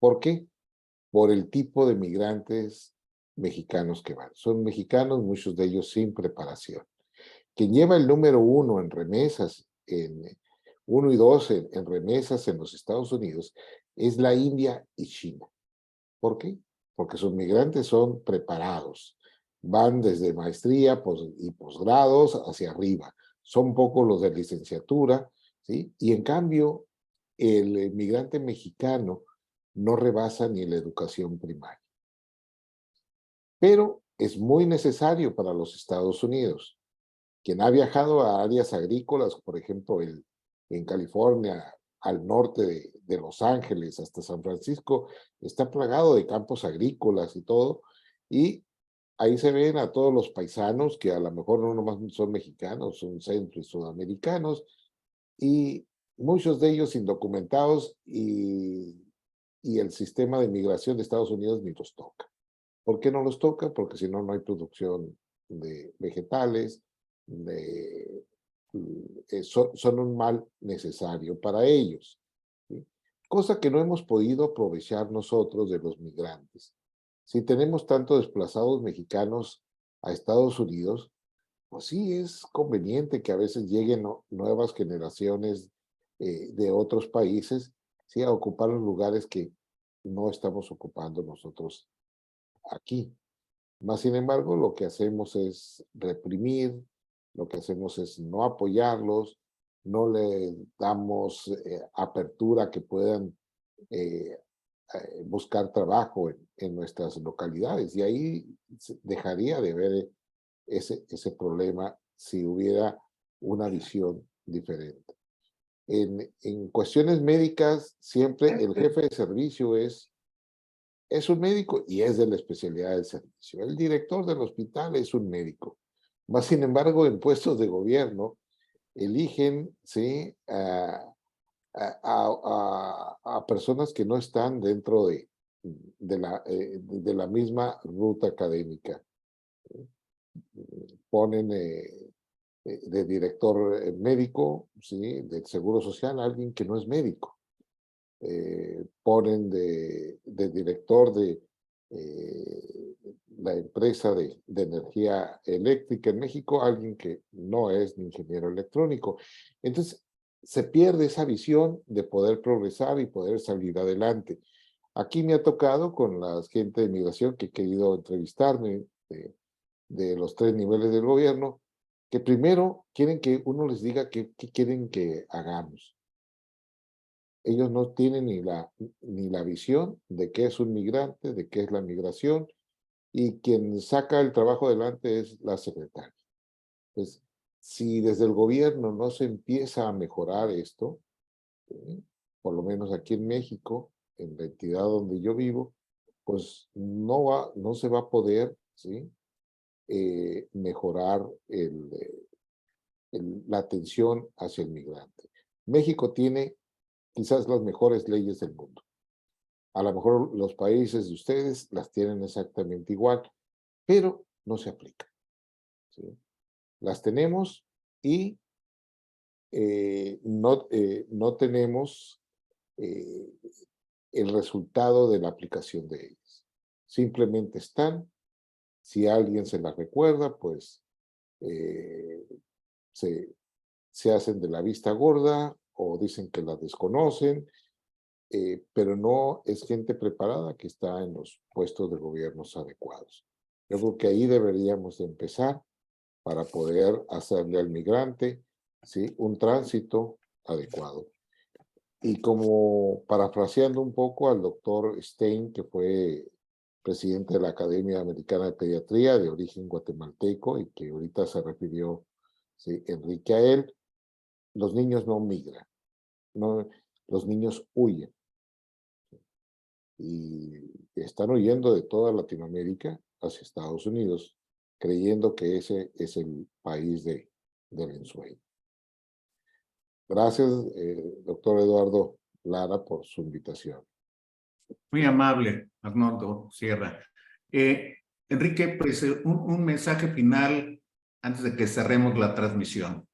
[SPEAKER 5] ¿Por qué? Por el tipo de migrantes mexicanos que van. Son mexicanos, muchos de ellos sin preparación. Quien lleva el número 1 en remesas, uno y 2 en remesas en los Estados Unidos, es la India y China. ¿Por qué? Porque sus migrantes son preparados. Van desde maestría y posgrados hacia arriba. Son pocos los de licenciatura, ¿sí? Y en cambio, el migrante mexicano no rebasa ni la educación primaria. Pero es muy necesario para los Estados Unidos. Quien ha viajado a áreas agrícolas, por ejemplo, en California, al norte de Los Ángeles, hasta San Francisco, está plagado de campos agrícolas y todo, y ahí se ven a todos los paisanos, que a lo mejor no nomás son mexicanos, son centro y sudamericanos, y muchos de ellos indocumentados, y el sistema de migración de Estados Unidos ni los toca. ¿Por qué no los toca? Porque si no, no hay producción de vegetales, son un mal necesario para ellos, ¿sí? Cosa que no hemos podido aprovechar nosotros de los migrantes. Si tenemos tanto desplazados mexicanos a Estados Unidos, pues sí es conveniente que a veces lleguen nuevas generaciones de otros países, ¿sí?, a ocupar los lugares que no estamos ocupando nosotros aquí. Mas, sin embargo, lo que hacemos es reprimir, lo que hacemos es no apoyarlos, no le damos apertura a que puedan buscar trabajo en nuestras localidades, y ahí dejaría de haber ese problema si hubiera una visión diferente. En cuestiones médicas, siempre el jefe de servicio es un médico y es de la especialidad del servicio. El director del hospital es un médico. Más, sin embargo, en puestos de gobierno eligen, ¿sí?, a personas que no están dentro de la misma ruta académica. Ponen de director médico, ¿sí?, del Seguro Social, a alguien que no es médico. Ponen de director de la empresa de energía eléctrica en México a alguien que no es ni ingeniero electrónico. Entonces, se pierde esa visión de poder progresar y poder salir adelante. Aquí me ha tocado con la gente de migración que he querido entrevistarme de los 3 niveles del gobierno, que primero quieren que uno les diga qué quieren que hagamos. Ellos no tienen ni la visión de qué es un migrante, de qué es la migración, y quien saca el trabajo adelante es la secretaria. Entonces, si desde el gobierno no se empieza a mejorar esto, por lo menos aquí en México, en la entidad donde yo vivo, pues no se va a poder, ¿sí? Mejorar la atención hacia el migrante. México tiene quizás las mejores leyes del mundo. A lo mejor los países de ustedes las tienen exactamente igual, pero no se aplican, ¿sí? Las tenemos y no tenemos el resultado de la aplicación de ellas. Simplemente están, si alguien se las recuerda, pues se hacen de la vista gorda o dicen que las desconocen, pero no es gente preparada que está en los puestos de gobiernos adecuados. Yo creo que ahí deberíamos de empezar para poder hacerle al migrante, ¿sí?, un tránsito adecuado. Y como parafraseando un poco al doctor Stein, que fue presidente de la Academia Americana de Pediatría, de origen guatemalteco, y que ahorita se refirió, ¿sí?, Enrique, a él, los niños no migran, los niños huyen. Y están huyendo de toda Latinoamérica hacia Estados Unidos, creyendo que ese es el país del ensueño. Gracias, doctor Eduardo Lara, por su invitación.
[SPEAKER 1] Muy amable, Arnoldo Sierra. Enrique, pues un mensaje final antes de que cerremos la transmisión.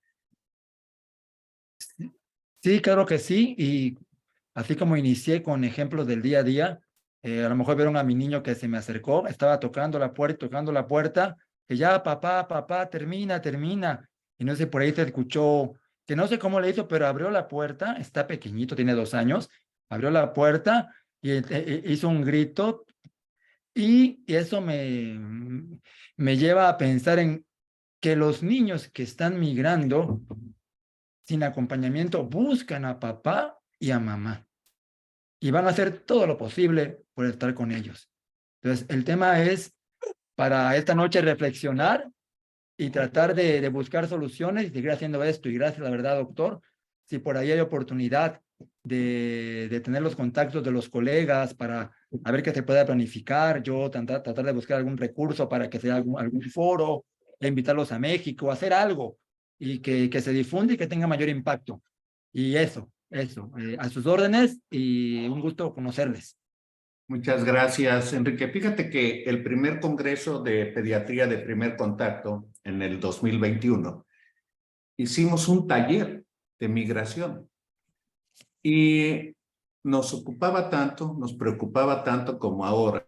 [SPEAKER 3] Sí, claro que sí, y así como inicié con ejemplos del día a día, a lo mejor vieron a mi niño que se me acercó, estaba tocando la puerta, que ya, papá, termina. Y no sé, por ahí se escuchó, que no sé cómo le hizo, pero abrió la puerta, está pequeñito, tiene 2 años, abrió la puerta y hizo un grito, y eso me lleva a pensar en que los niños que están migrando sin acompañamiento buscan a papá y a mamá, y van a hacer todo lo posible por estar con ellos. Entonces, el tema es para esta noche reflexionar y tratar de buscar soluciones y seguir haciendo esto. Y gracias, la verdad, doctor, si por ahí hay oportunidad de tener los contactos de los colegas para a ver qué se pueda planificar, yo tratar de buscar algún recurso para que sea algún foro, e invitarlos a México, hacer algo y que se difunda y que tenga mayor impacto. Y eso, a sus órdenes, y un gusto conocerles.
[SPEAKER 1] Muchas gracias, Enrique. Fíjate que el primer Congreso de Pediatría de Primer Contacto en el 2021 hicimos un taller de migración y nos ocupaba tanto, nos preocupaba tanto como ahora.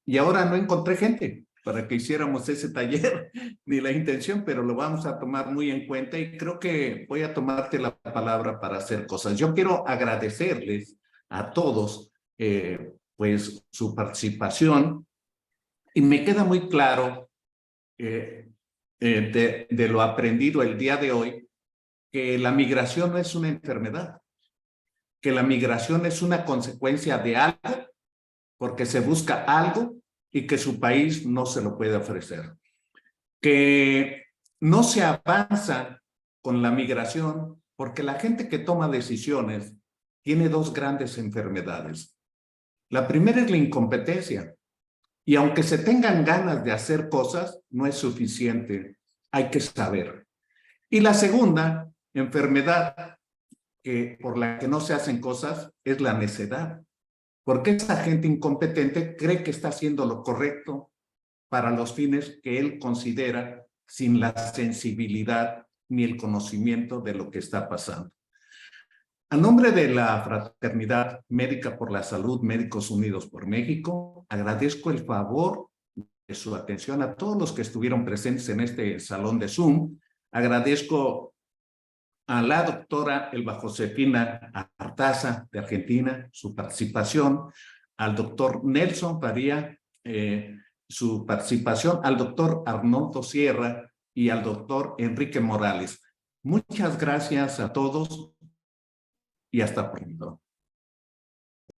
[SPEAKER 1] Y ahora no encontré gente para que hiciéramos ese taller, ni la intención, pero lo vamos a tomar muy en cuenta y creo que voy a tomarte la palabra para hacer cosas. Yo quiero agradecerles a todos pues su participación, y me queda muy claro de lo aprendido el día de hoy, que la migración no es una enfermedad, que la migración es una consecuencia de algo, porque se busca algo y que su país no se lo puede ofrecer. Que no se avanza con la migración porque la gente que toma decisiones tiene 2 grandes enfermedades. La primera es la incompetencia. Y aunque se tengan ganas de hacer cosas, no es suficiente. Hay que saber. Y la segunda enfermedad por la que no se hacen cosas es la necedad. Porque esa gente incompetente cree que está haciendo lo correcto para los fines que él considera, sin la sensibilidad ni el conocimiento de lo que está pasando. A nombre de la Fraternidad Médica por la Salud, Médicos Unidos por México, agradezco el favor de su atención a todos los que estuvieron presentes en este salón de Zoom. Agradezco a la doctora Elba Josefina Arteta Artaza de Argentina, su participación, al doctor Nelson Faría, su participación, al doctor Arnoldo Sierra y al doctor Enrique Morales. Muchas gracias a todos y hasta pronto.